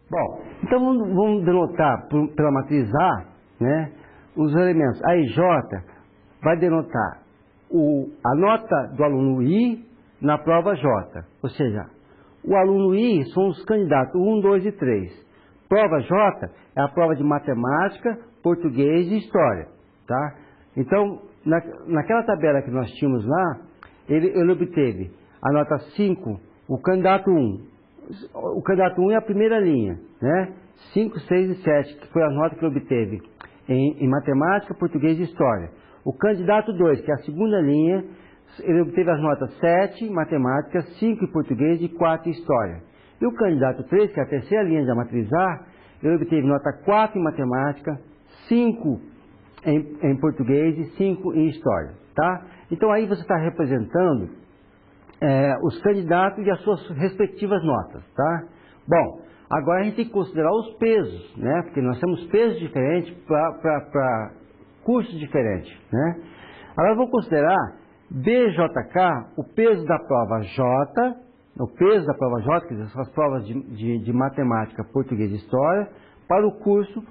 Bom, então vamos denotar pela matriz A, né, os elementos A e J, vai denotar a nota do aluno I na prova J, ou seja, o aluno I são os candidatos 1, 2 e 3. Prova J é a prova de matemática, português e história, tá? Então, naquela tabela que nós tínhamos lá, ele obteve a nota 5, o candidato 1. O candidato 1 é a primeira linha, né? 5, 6 e 7, que foi a nota que ele obteve em matemática, português e história. O candidato 2, que é a segunda linha, ele obteve as notas 7 em matemática, 5 em português e 4 em história. E o candidato 3, que é a terceira linha da matriz A, ele obteve nota 4 em matemática, 5 em português e 5 em história, tá? Então aí você está representando os candidatos e as suas respectivas notas, tá? Bom, agora a gente tem que considerar os pesos, né? Porque nós temos pesos diferentes para cursos diferentes, né? Agora vamos considerar BJK, o peso da prova J, o peso da prova J, que são as provas de matemática, português e história, para o curso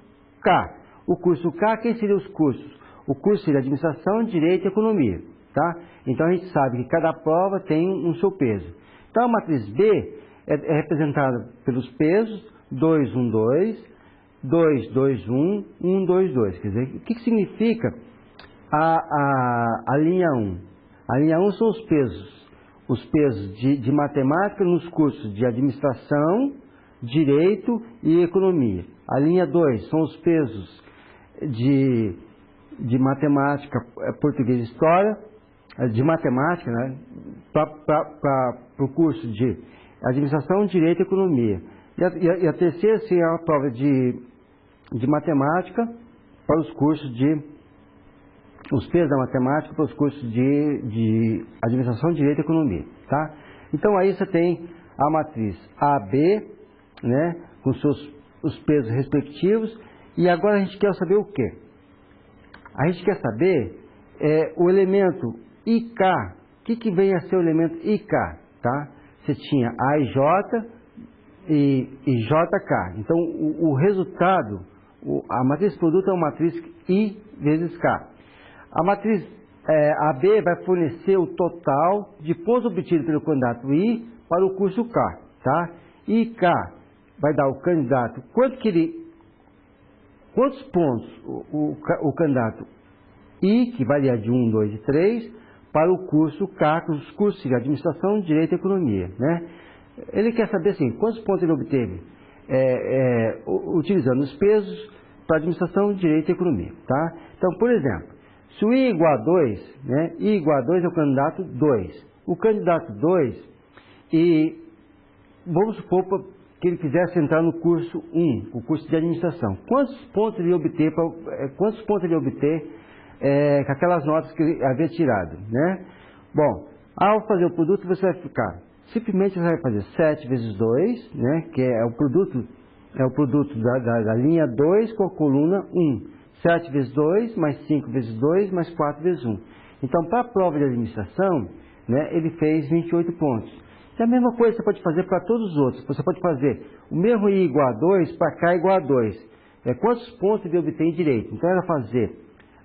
K. O curso K, quem seriam os cursos? O curso seria administração, direito e economia, tá? Então a gente sabe que cada prova tem um seu peso. Então a matriz B é representada pelos pesos 2, 1, 2, 2, 2, 1, 1, 2, 2. Quer dizer, o que significa a linha 1? A linha 1 são os pesos de matemática nos cursos de administração, direito e economia. A linha 2 são os pesos de matemática, português e história, de matemática, né, para o curso de administração, direito e economia. E a terceira seria a prova de matemática para os cursos os pesos da matemática para os cursos de administração, direito e economia, tá? Então aí você tem a matriz AB, né, com os pesos respectivos, e agora a gente quer saber o quê? A gente quer saber o elemento IK. O que vem a ser o elemento IK, tá? Você tinha A e J e JK. Então o resultado, a matriz produto é uma matriz I vezes K. A matriz AB vai fornecer o total de pontos obtidos pelo candidato I para o curso K, tá? IK vai dar o candidato, quantos pontos o candidato I, que varia de 1, 2 e 3, para o curso K, que os cursos de administração, direito e economia, né? Ele quer saber assim, quantos pontos ele obteve utilizando os pesos para administração, direito e economia, tá? Então, por exemplo, se o I igual a 2, né, I igual a 2 é o candidato 2. O candidato 2, e vamos supor que ele quisesse entrar no curso 1, o curso de administração. Quantos pontos ele obter com aquelas notas que ele havia tirado, né? Bom, ao fazer o produto você vai ficar, simplesmente você vai fazer 7 vezes 2, né, que é o produto da linha 2 com a coluna 1. 7 vezes 2, mais 5 vezes 2, mais 4 vezes 1. Então, para a prova de administração, né, ele fez 28 pontos. E a mesma coisa você pode fazer para todos os outros. Você pode fazer o mesmo I igual a 2 para K igual a 2. Quantos pontos ele obtém direito? Então, era fazer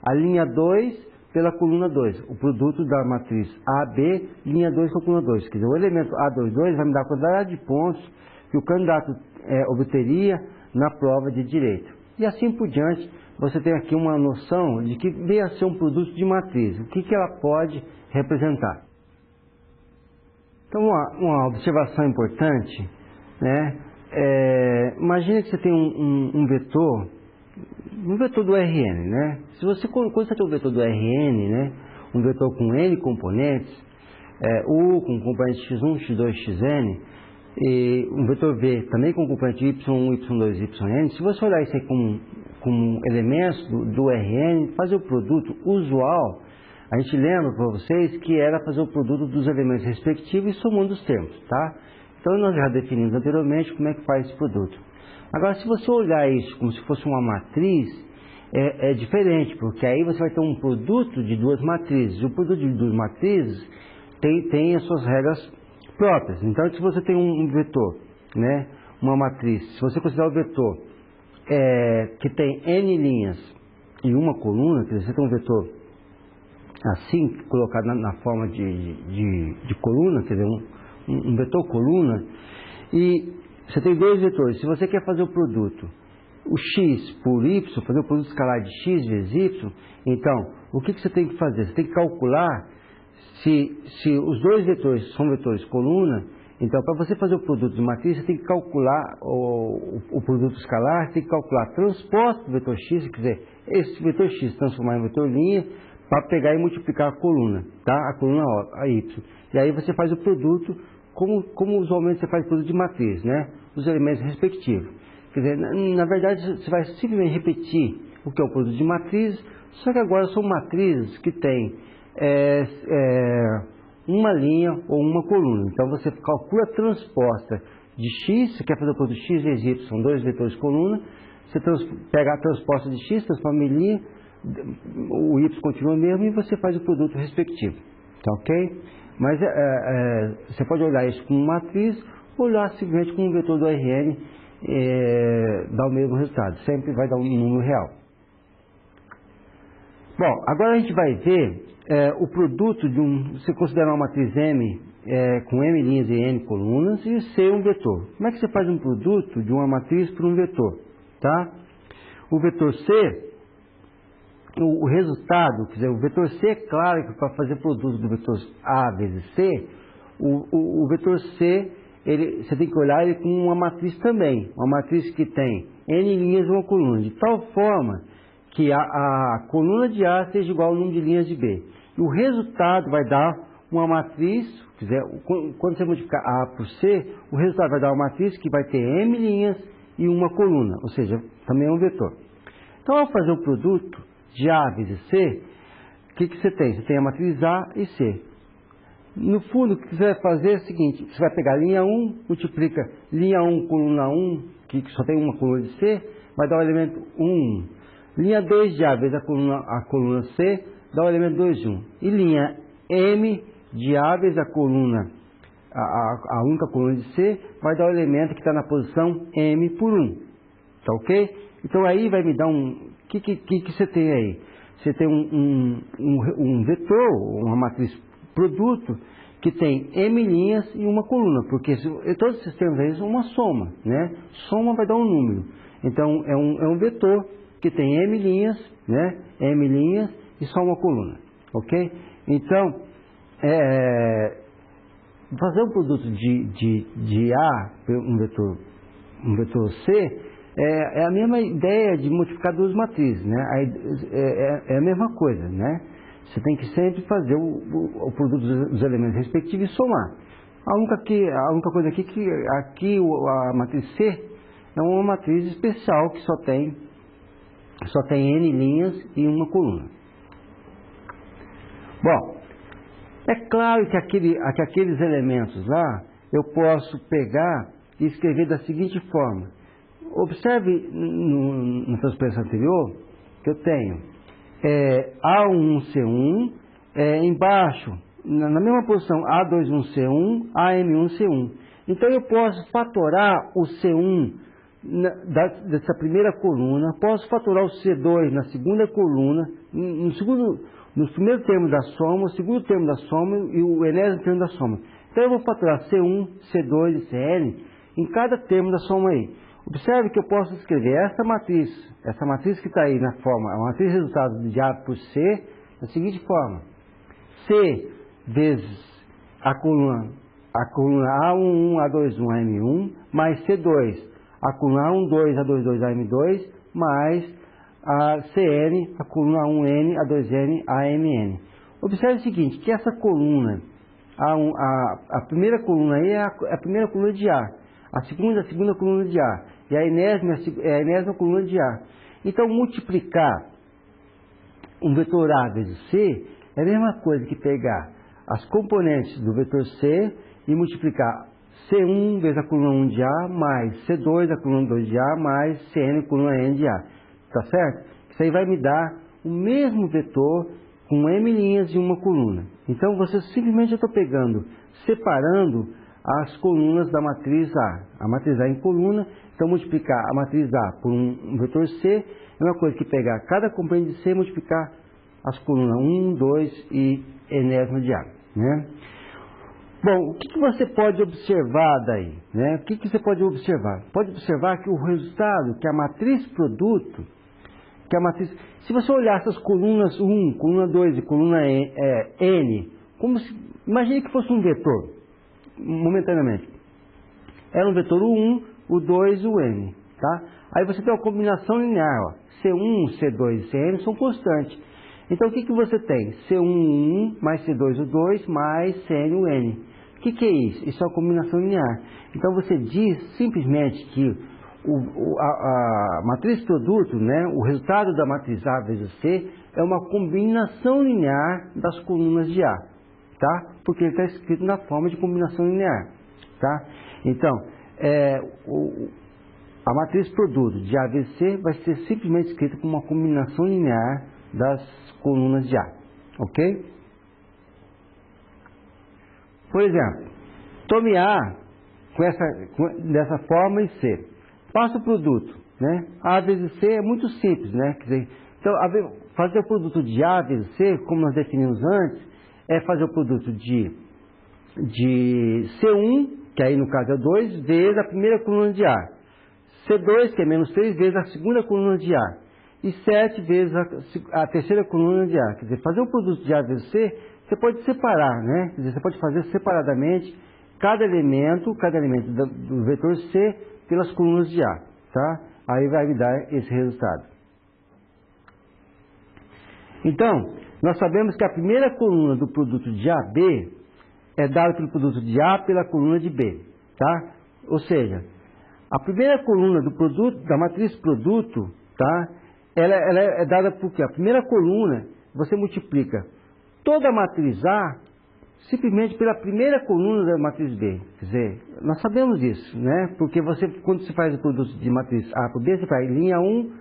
a linha 2 pela coluna 2. O produto da matriz AB, linha 2 com a coluna 2. Quer dizer, o elemento A22 vai me dar a quantidade de pontos que o candidato obteria na prova de direito. E assim por diante, você tem aqui uma noção de que veio a ser um produto de matriz. O que ela pode representar? Então, uma observação importante, né? Imagine que você tem um vetor do RN, né? Quando você tem um vetor do RN, né? Um vetor com N componentes, U com componente x1, x2, xn, e um vetor V também com componente y1, y2, yn. Se você olhar isso aí como elementos do RN, fazer o produto usual, a gente lembra para vocês que era fazer o produto dos elementos respectivos e somando os termos, tá? Então nós já definimos anteriormente como é que faz esse produto. Agora, se você olhar isso como se fosse uma matriz, é diferente, porque aí você vai ter um produto de duas matrizes. O produto de duas matrizes tem as suas regras próprias. Então, se você tem um vetor, né, uma matriz, se você considerar o vetor que tem N linhas e uma coluna, quer dizer, você tem um vetor assim, colocado na forma de coluna, quer dizer, um vetor coluna, e você tem dois vetores. Se você quer fazer o produto, o x por y, fazer o produto escalar de x vezes y, então, o que você tem que fazer? Você tem que calcular se os dois vetores são vetores coluna. Então, para você fazer o produto de matriz, você tem que calcular o produto escalar, você tem que calcular a transposta do vetor x, quer dizer, esse vetor x transformar em vetor linha, para pegar e multiplicar a coluna, tá? A coluna a y. E aí você faz o produto, como usualmente você faz o produto de matriz, né? Os elementos respectivos. Quer dizer, na verdade, você vai simplesmente repetir o que é o produto de matriz, só que agora são matrizes que têm uma linha ou uma coluna. Então você calcula a transposta de x, você quer fazer o produto x vezes y, são dois vetores coluna, você pega a transposta de x, transforma em linha, o y continua mesmo e você faz o produto respectivo, tá ok? Mas você pode olhar isso como matriz ou olhar simplesmente como um vetor do RN, dá o mesmo resultado, sempre vai dar um número real. Bom, agora a gente vai ver o produto de você considerar uma matriz M com M linhas e N colunas e C um vetor. Como é que você faz um produto de uma matriz para um vetor? Tá? O vetor C, o resultado, quer dizer, o vetor C, é claro que para fazer produto do vetor A vezes C, o vetor C, você tem que olhar ele com uma matriz também, uma matriz que tem N linhas e uma coluna, de tal forma que a coluna de A seja igual ao número de linhas de B. E o resultado vai dar uma matriz, quer dizer, quando você multiplicar A por C, o resultado vai dar uma matriz que vai ter M linhas e uma coluna, ou seja, também é um vetor. Então, ao fazer o produto de A vezes C, o que você tem? Você tem a matriz A e C. No fundo, o que você vai fazer é o seguinte, você vai pegar a linha 1, multiplica linha 1, coluna 1, que só tem uma coluna de C, vai dar o elemento 1. Linha 2 de A vezes a coluna C, dá o elemento 2, 1. E linha M de A vezes a coluna, a única coluna de C, vai dar o elemento que está na posição M por 1. Tá ok? Então aí vai me dar o que você tem aí? Você tem um vetor, uma matriz produto, que tem M linhas e uma coluna, porque todos esses termos aí são uma soma, né? Soma vai dar um número. Então é um vetor que tem M linhas, né? M linhas e só uma coluna, ok? Então, fazer um produto de A, um vetor C, é a mesma ideia de multiplicar duas matrizes, né? É a mesma coisa, né? Você tem que sempre fazer o produto dos elementos respectivos e somar. A única coisa aqui que a matriz C é uma matriz especial que só tem N linhas e uma coluna. Bom, é claro que aqueles elementos lá eu posso pegar e escrever da seguinte forma. Observe na transposição anterior que eu tenho A1C1, embaixo, na mesma posição, A21C1, AM1C1. Então eu posso fatorar o C1 dessa primeira coluna, posso fatorar o C2 na segunda coluna, no primeiro termo da soma, o segundo termo da soma e o enésimo termo da soma. Então eu vou fatorar C1, C2 e Cn em cada termo da soma aí. Observe que eu posso escrever essa matriz que está aí na forma, a matriz de resultados de A por C, da seguinte forma: C vezes a coluna A11, A21, AM1, mais C2, a coluna A12, A22, AM2, mais a CN, a coluna A1N, A2N, AMN. Observe o seguinte, que essa coluna, a primeira coluna aí é a primeira coluna de A, a segunda coluna de A, e a enésima coluna de A. Então, multiplicar um vetor A vezes C é a mesma coisa que pegar as componentes do vetor C e multiplicar C1 vezes a coluna 1 de A, mais C2 a coluna 2 de A, mais CN coluna N de A. Tá certo? Isso aí vai me dar o mesmo vetor com M linhas e uma coluna. Então, você simplesmente estou pegando, separando as colunas da matriz A. A matriz A em coluna, então multiplicar a matriz A por um vetor C é uma coisa que pegar cada componente de C e multiplicar as colunas 1, 2 e enésima de A. Né? Bom, o que você pode observar daí? Né? O que você pode observar? Pode observar que o resultado, que a matriz produto, se você olhar essas colunas 1, coluna 2 e coluna N, imagine que fosse um vetor, momentaneamente. Era um vetor o 1, o 2 e o N. Tá? Aí você tem uma combinação linear. Ó. C1, C2 e Cn são constantes. Então, o que você tem? C1, o 1, mais C2, o 2, mais Cn, o N. O que é isso? Isso é uma combinação linear. Então, você diz simplesmente que a matriz produto, né, o resultado da matriz A vezes C, é uma combinação linear das colunas de A. Tá? Porque ele está escrito na forma de combinação linear. Tá? Então, a matriz produto de A vezes C vai ser simplesmente escrita como uma combinação linear das colunas de A. Ok? Por exemplo, tome A dessa forma e C. Passa o produto. Né? A vezes C é muito simples. Né? Quer dizer, então, fazer o produto de A vezes C, como nós definimos antes, é fazer o produto de C1, que aí no caso é 2, vezes a primeira coluna de A. C2, que é menos 3, vezes a segunda coluna de A. E 7 vezes a terceira coluna de A. Quer dizer, fazer o produto de A vezes C, você pode separar, né? Quer dizer, você pode fazer separadamente cada elemento do vetor C pelas colunas de A. Tá? Aí vai me dar esse resultado. Então, nós sabemos que a primeira coluna do produto de AB é dada pelo produto de A pela coluna de B. Tá? Ou seja, a primeira coluna do produto, da matriz produto, tá? Ela é dada por quê? A primeira coluna, você multiplica toda a matriz A simplesmente pela primeira coluna da matriz B. Quer dizer, nós sabemos isso, né? Porque quando você faz o produto de matriz A por B, você faz linha 1,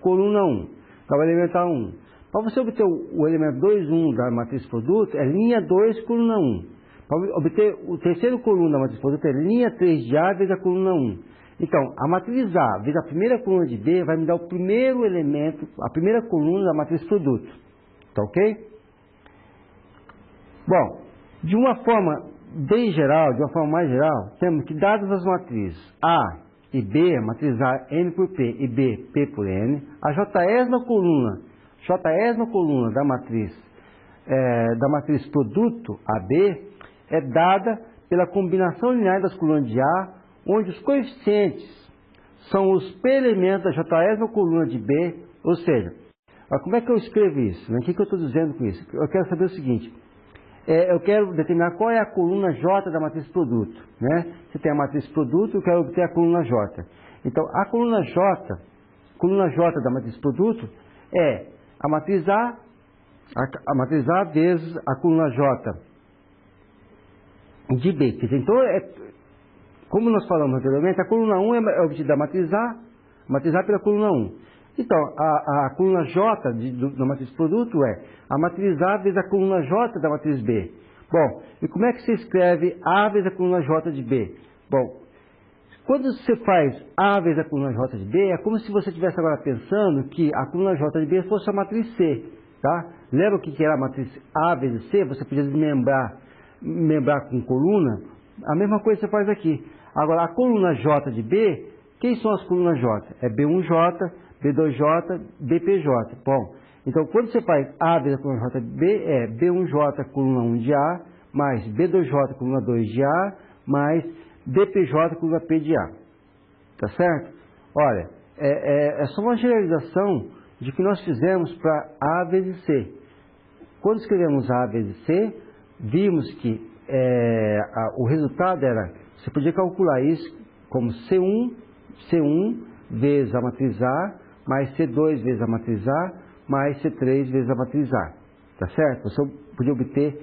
coluna 1. Então, o elementar 1. Para você obter o elemento 2, 1 da matriz produto, é linha 2, coluna 1. Para obter o terceiro coluna da matriz produto, é linha 3 de A vezes a coluna 1. Então, a matriz A vezes a primeira coluna de B vai me dar o primeiro elemento, a primeira coluna da matriz produto. Tá ok? Bom, de uma forma bem geral, de uma forma mais geral, temos que, dadas as matrizes A e B, a matriz A M por P e B P por N, a jésima coluna da matriz produto AB é dada pela combinação linear das colunas de A, onde os coeficientes são os P elementos da jésima coluna de B, ou seja, como é que eu escrevo isso? Né? O que eu estou dizendo com isso? Eu quero saber o seguinte, eu quero determinar qual é a coluna J da matriz produto. Né? Se tem a matriz produto, eu quero obter a coluna J. Então, a coluna J da matriz produto é a matriz A vezes a coluna J de B. Então, como nós falamos anteriormente, a coluna 1 é obtida da matriz A pela coluna 1. Então, a coluna J da matriz produto é a matriz A vezes a coluna J da matriz B. Bom, e como é que se escreve A vezes a coluna J de B? Bom, quando você faz A vezes a coluna J de B, é como se você estivesse agora pensando que a coluna J de B fosse a matriz C. Tá? Lembra o que era a matriz A vezes C? Você podia desmembrar com coluna. A mesma coisa você faz aqui. Agora, a coluna J de B, Quem são as colunas J? É B1J, B2J, BPJ. Bom, então quando você faz A vezes a coluna JB, é B1J coluna 1 de A, mais B2J coluna 2 de A, mais BPJ coluna P de A. Tá certo? Olha, é só uma generalização de que nós fizemos para A vezes C. Quando escrevemos A vezes C, vimos que o resultado era, você podia calcular isso como C1 vezes a matriz A, mais C2 vezes a matriz A, mais C3 vezes a matriz A. Tá certo? Você podia obter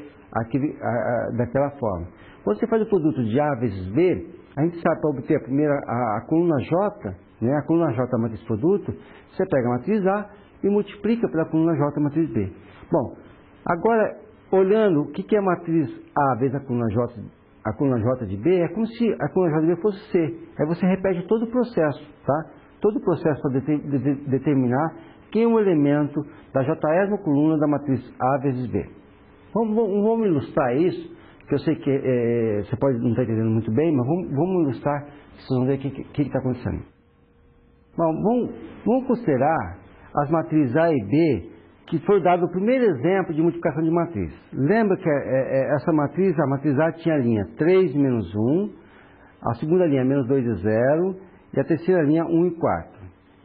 daquela forma. Quando você faz o produto de A vezes B, a gente sabe para obter a coluna J, né, a coluna J da matriz produto, você pega a matriz A e multiplica pela coluna J da matriz B. Bom, agora, olhando o que é a matriz A vezes a coluna J de B, é como se a coluna J de B fosse C. Aí você repete todo o processo, tá? Todo o processo para determinar quem é o elemento da Jésima coluna da matriz A vezes B. Vamos ilustrar isso, que eu sei que você pode não estar entendendo muito bem, mas vamos ilustrar, vocês vão ver o que está acontecendo. Bom, vamos considerar as matrizes A e B, que foi dado o primeiro exemplo de multiplicação de matriz. Lembra que essa matriz, a matriz A tinha a linha 3 menos 1, a segunda linha menos 2 e 0, e a terceira linha 1 e 4.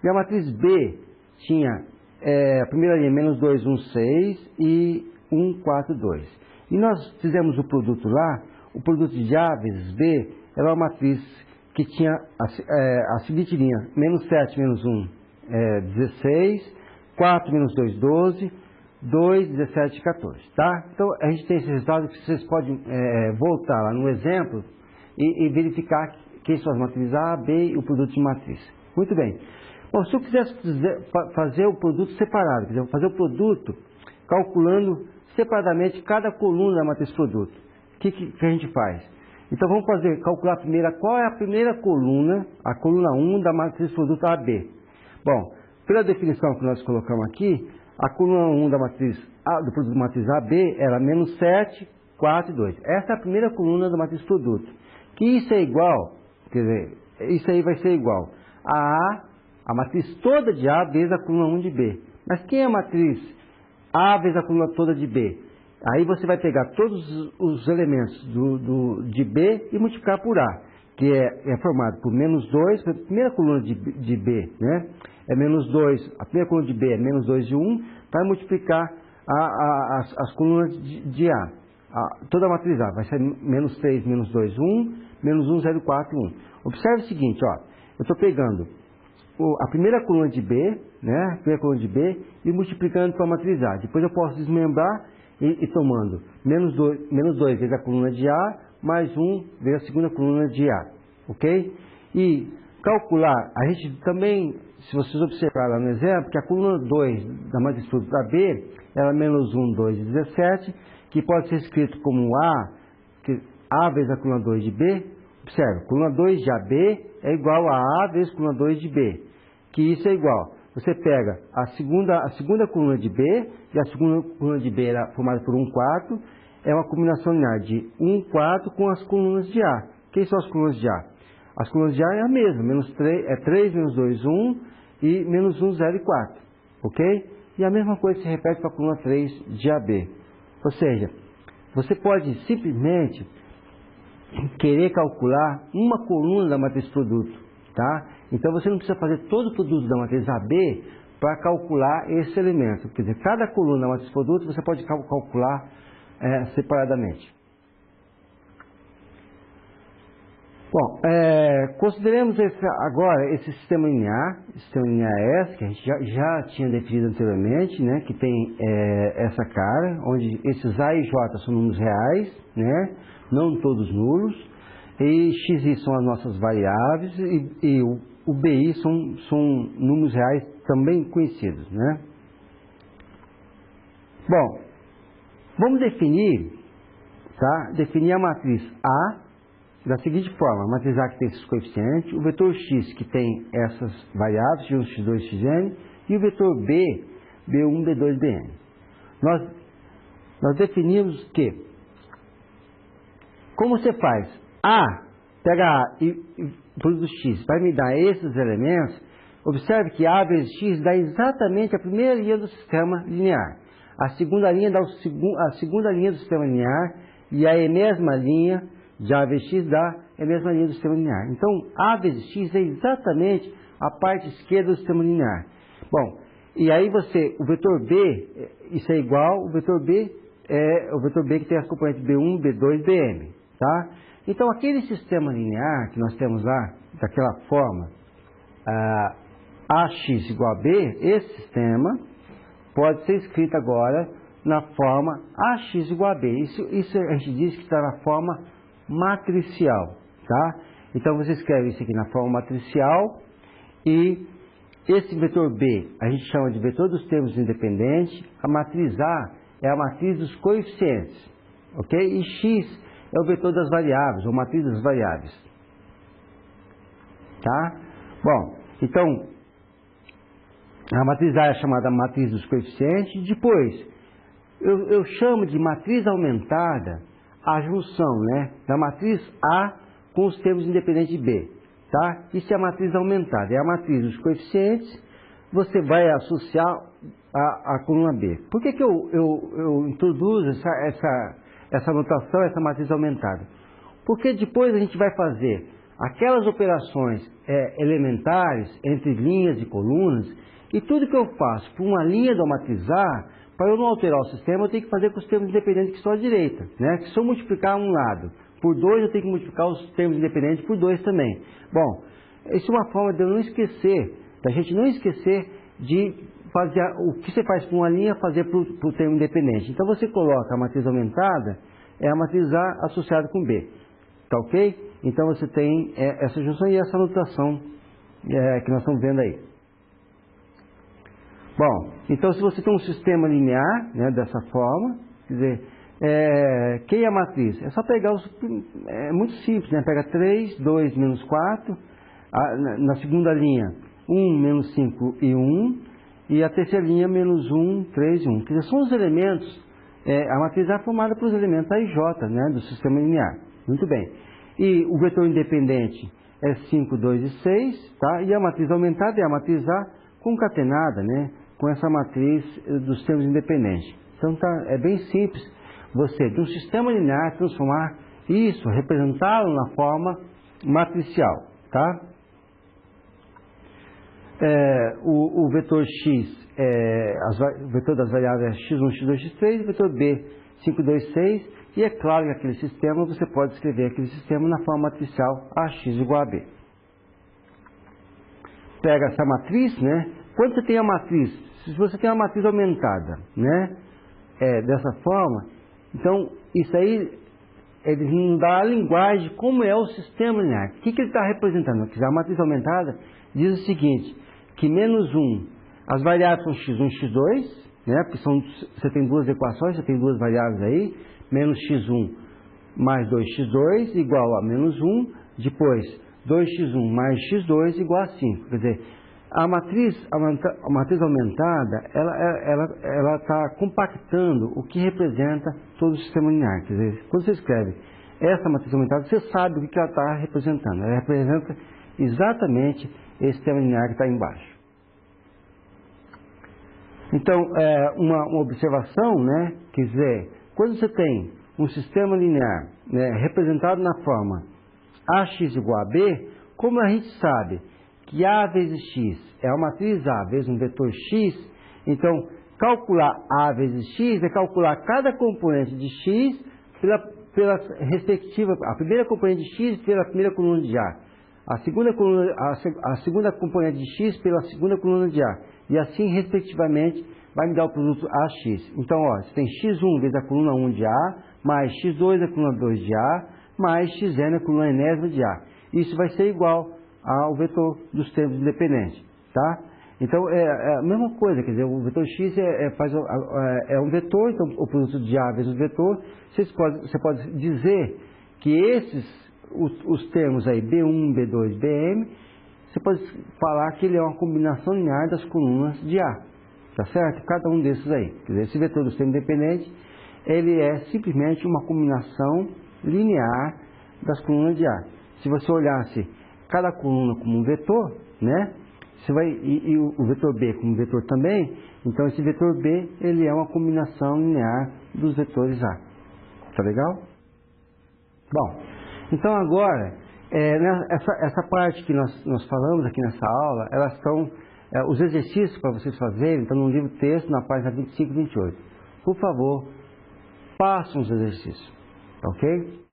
E a matriz B tinha a primeira linha menos 2, 1, 6 e 1, 4, 2. E nós fizemos o produto lá, o produto de A vezes B era uma matriz que tinha a seguinte linha, menos 7 menos 1, 16, 4 menos 2, 12, 2, 17 e 14, tá? Então, a gente tem esse resultado que vocês podem voltar lá no exemplo e verificar quem são as matrizes A, B e o produto de matriz. Muito bem. Bom, se eu quisesse fazer o produto separado, quer dizer, fazer o produto calculando separadamente cada coluna da matriz produto, o que a gente faz? Então, vamos calcular primeiro qual é a primeira coluna, a coluna 1 da matriz produto AB. Bom, pela definição que nós colocamos aqui, a coluna 1 do produto da matriz AB era menos 7, 4 e 2. Essa é a primeira coluna da matriz produto. Que isso é igual, quer dizer, isso aí vai ser igual a matriz toda de A vezes a coluna 1 de B. Mas quem é a matriz A vezes a coluna toda de B? Aí você vai pegar todos os elementos de B e multiplicar por A, que é formado por menos 2, a primeira coluna de B, né? É menos 2, a primeira coluna de B é menos 2 e 1, vai multiplicar as colunas de A. Toda a matriz A vai ser menos 3, menos 2, 1, menos 1, 0, 4, 1. Observe o seguinte, ó, eu estou pegando a primeira coluna de B, né, a primeira coluna de B, e multiplicando pela matriz A. Depois eu posso desmembrar e tomando menos 2 vezes a coluna de A, mais 1 vezes a segunda coluna de A, ok? E calcular, a gente também, se vocês observarem lá no exemplo, que a coluna 2 da matriz produto AB, ela é menos 1, 2 e 17, que pode ser escrito como A vezes a coluna 2 de B. Observe, coluna 2 de AB é igual a A vezes coluna 2 de B, que isso é igual. Você pega a segunda coluna de B, e a segunda coluna de B era formada por 1 quarto, é uma combinação linear de 1 quarto com as colunas de A. Quem são as colunas de A? As colunas de A é a mesma, menos 3, menos 2, 1 e menos 1, 0 e 4, ok? E a mesma coisa se repete para a coluna 3 de AB. Ou seja, você pode simplesmente querer calcular uma coluna da matriz produto, tá? Então você não precisa fazer todo o produto da matriz AB para calcular esse elemento. Quer dizer, cada coluna da matriz produto você pode calcular separadamente. Bom, consideremos agora esse sistema linear S, que a gente já tinha definido anteriormente, né, que tem essa cara, onde esses A e J são números reais, né, não todos nulos, e XI são as nossas variáveis, e o BI são números reais também conhecidos, né. Bom, vamos definir a matriz A da seguinte forma: a matriz A que tem esses coeficientes, o vetor X que tem essas variáveis, X1, X2, Xn, e o vetor B, B1, B2, Bn. Nós definimos que, como você faz A pega A e produto X, vai me dar esses elementos, observe que A vezes X dá exatamente a primeira linha do sistema linear. A segunda linha dá a segunda linha do sistema linear e a mesma linha de A vezes X dá a mesma linha do sistema linear. Então, A vezes X é exatamente a parte esquerda do sistema linear. Bom, e aí o vetor B, isso é igual, o vetor B é o vetor B que tem as componentes B1, B2, Bm, tá? Então, aquele sistema linear que nós temos lá, daquela forma, AX igual a B, esse sistema pode ser escrito agora na forma AX igual a B. Isso a gente diz que está na forma matricial, tá? Então, você escreve isso aqui na forma matricial e esse vetor B a gente chama de vetor dos termos independentes. A matriz A é a matriz dos coeficientes, ok? E X é o vetor das variáveis, ou matriz das variáveis, tá? Bom, então, a matriz A é chamada matriz dos coeficientes. Depois, eu chamo de matriz aumentada a junção, né, da matriz A com os termos independentes de B, tá? Isso é a matriz aumentada, é a matriz dos coeficientes, você vai associar a coluna B. Por que eu introduzo essa notação, essa matriz aumentada? Porque depois a gente vai fazer aquelas operações elementares entre linhas e colunas, e tudo que eu faço por uma linha da matriz A, para eu não alterar o sistema, eu tenho que fazer com os termos independentes que estão à direita, né? Que se eu multiplicar um lado por 2, eu tenho que multiplicar os termos independentes por 2 também. Bom, isso é uma forma de eu não esquecer, da gente não esquecer de fazer o que você faz por uma linha, fazer para o termo independente. Então você coloca a matriz aumentada, é a matriz A associada com B, tá ok? Então você tem essa junção e essa notação que nós estamos vendo aí. Bom, então se você tem um sistema linear, né, dessa forma, quer dizer, quem é a matriz? É só pegar é muito simples, né? Pega 3, 2, menos 4, na segunda linha 1, menos 5 e 1, e a terceira linha menos 1, 3 e 1. Quer dizer, são os elementos, a matriz A é formada pelos elementos A e J, né, do sistema linear. Muito bem. E o vetor independente é 5, 2 e 6, tá? E a matriz aumentada é a matriz A concatenada, né, com essa matriz dos termos independentes. Então é bem simples você, de um sistema linear, transformar isso, representá-lo na forma matricial, tá? O vetor X, o vetor das variáveis é x1, x2, x3, o vetor B, 5, 2, 6, e é claro que aquele sistema, você pode escrever aquele sistema na forma matricial AX igual a B. Pega essa matriz, né? Quando você tem a matriz, se você tem uma matriz aumentada, né, dessa forma, então isso aí ele não dá a linguagem de como é o sistema linear. O que ele está representando? A matriz aumentada diz o seguinte, que menos 1, as variáveis são x1 e x2, né, porque você tem duas equações, você tem duas variáveis aí, menos x1 mais 2x2 igual a menos 1, depois 2x1 mais x2 igual a 5. Quer dizer, a matriz aumentada, ela está compactando o que representa todo o sistema linear. Quer dizer, quando você escreve essa matriz aumentada, você sabe o que ela está representando. Ela representa exatamente esse sistema linear que está embaixo. Então, uma observação, né, quer dizer, quando você tem um sistema linear, né, representado na forma AX igual a B, como a gente sabe que A vezes X é a matriz A vezes um vetor X, então calcular A vezes X é calcular cada componente de X pela respectiva, a primeira componente de X pela primeira coluna de A, a segunda componente de X pela segunda coluna de A, e assim respectivamente vai me dar o produto AX. Então, ó, você tem x1 vezes a coluna 1 de A, mais x2 a coluna 2 de A, mais xn a coluna enésima de A. Isso vai ser igual ao vetor dos termos independentes, tá? Então, é a mesma coisa, quer dizer, o vetor x é um vetor, então o produto de A vezes o vetor, você pode dizer que os termos aí, B1, B2, Bm, você pode falar que ele é uma combinação linear das colunas de A, tá certo? Cada um desses aí, quer dizer, esse vetor dos termos independentes, ele é simplesmente uma combinação linear das colunas de A. se você olhasse cada coluna como um vetor, né? Você vai, e o vetor B como vetor também, então esse vetor B, ele é uma combinação linear dos vetores A. Tá legal? Bom, então agora, essa parte que nós falamos aqui nessa aula, elas são os exercícios para vocês fazerem, estão no livro texto, na página 25 e 28. Por favor, façam os exercícios, ok?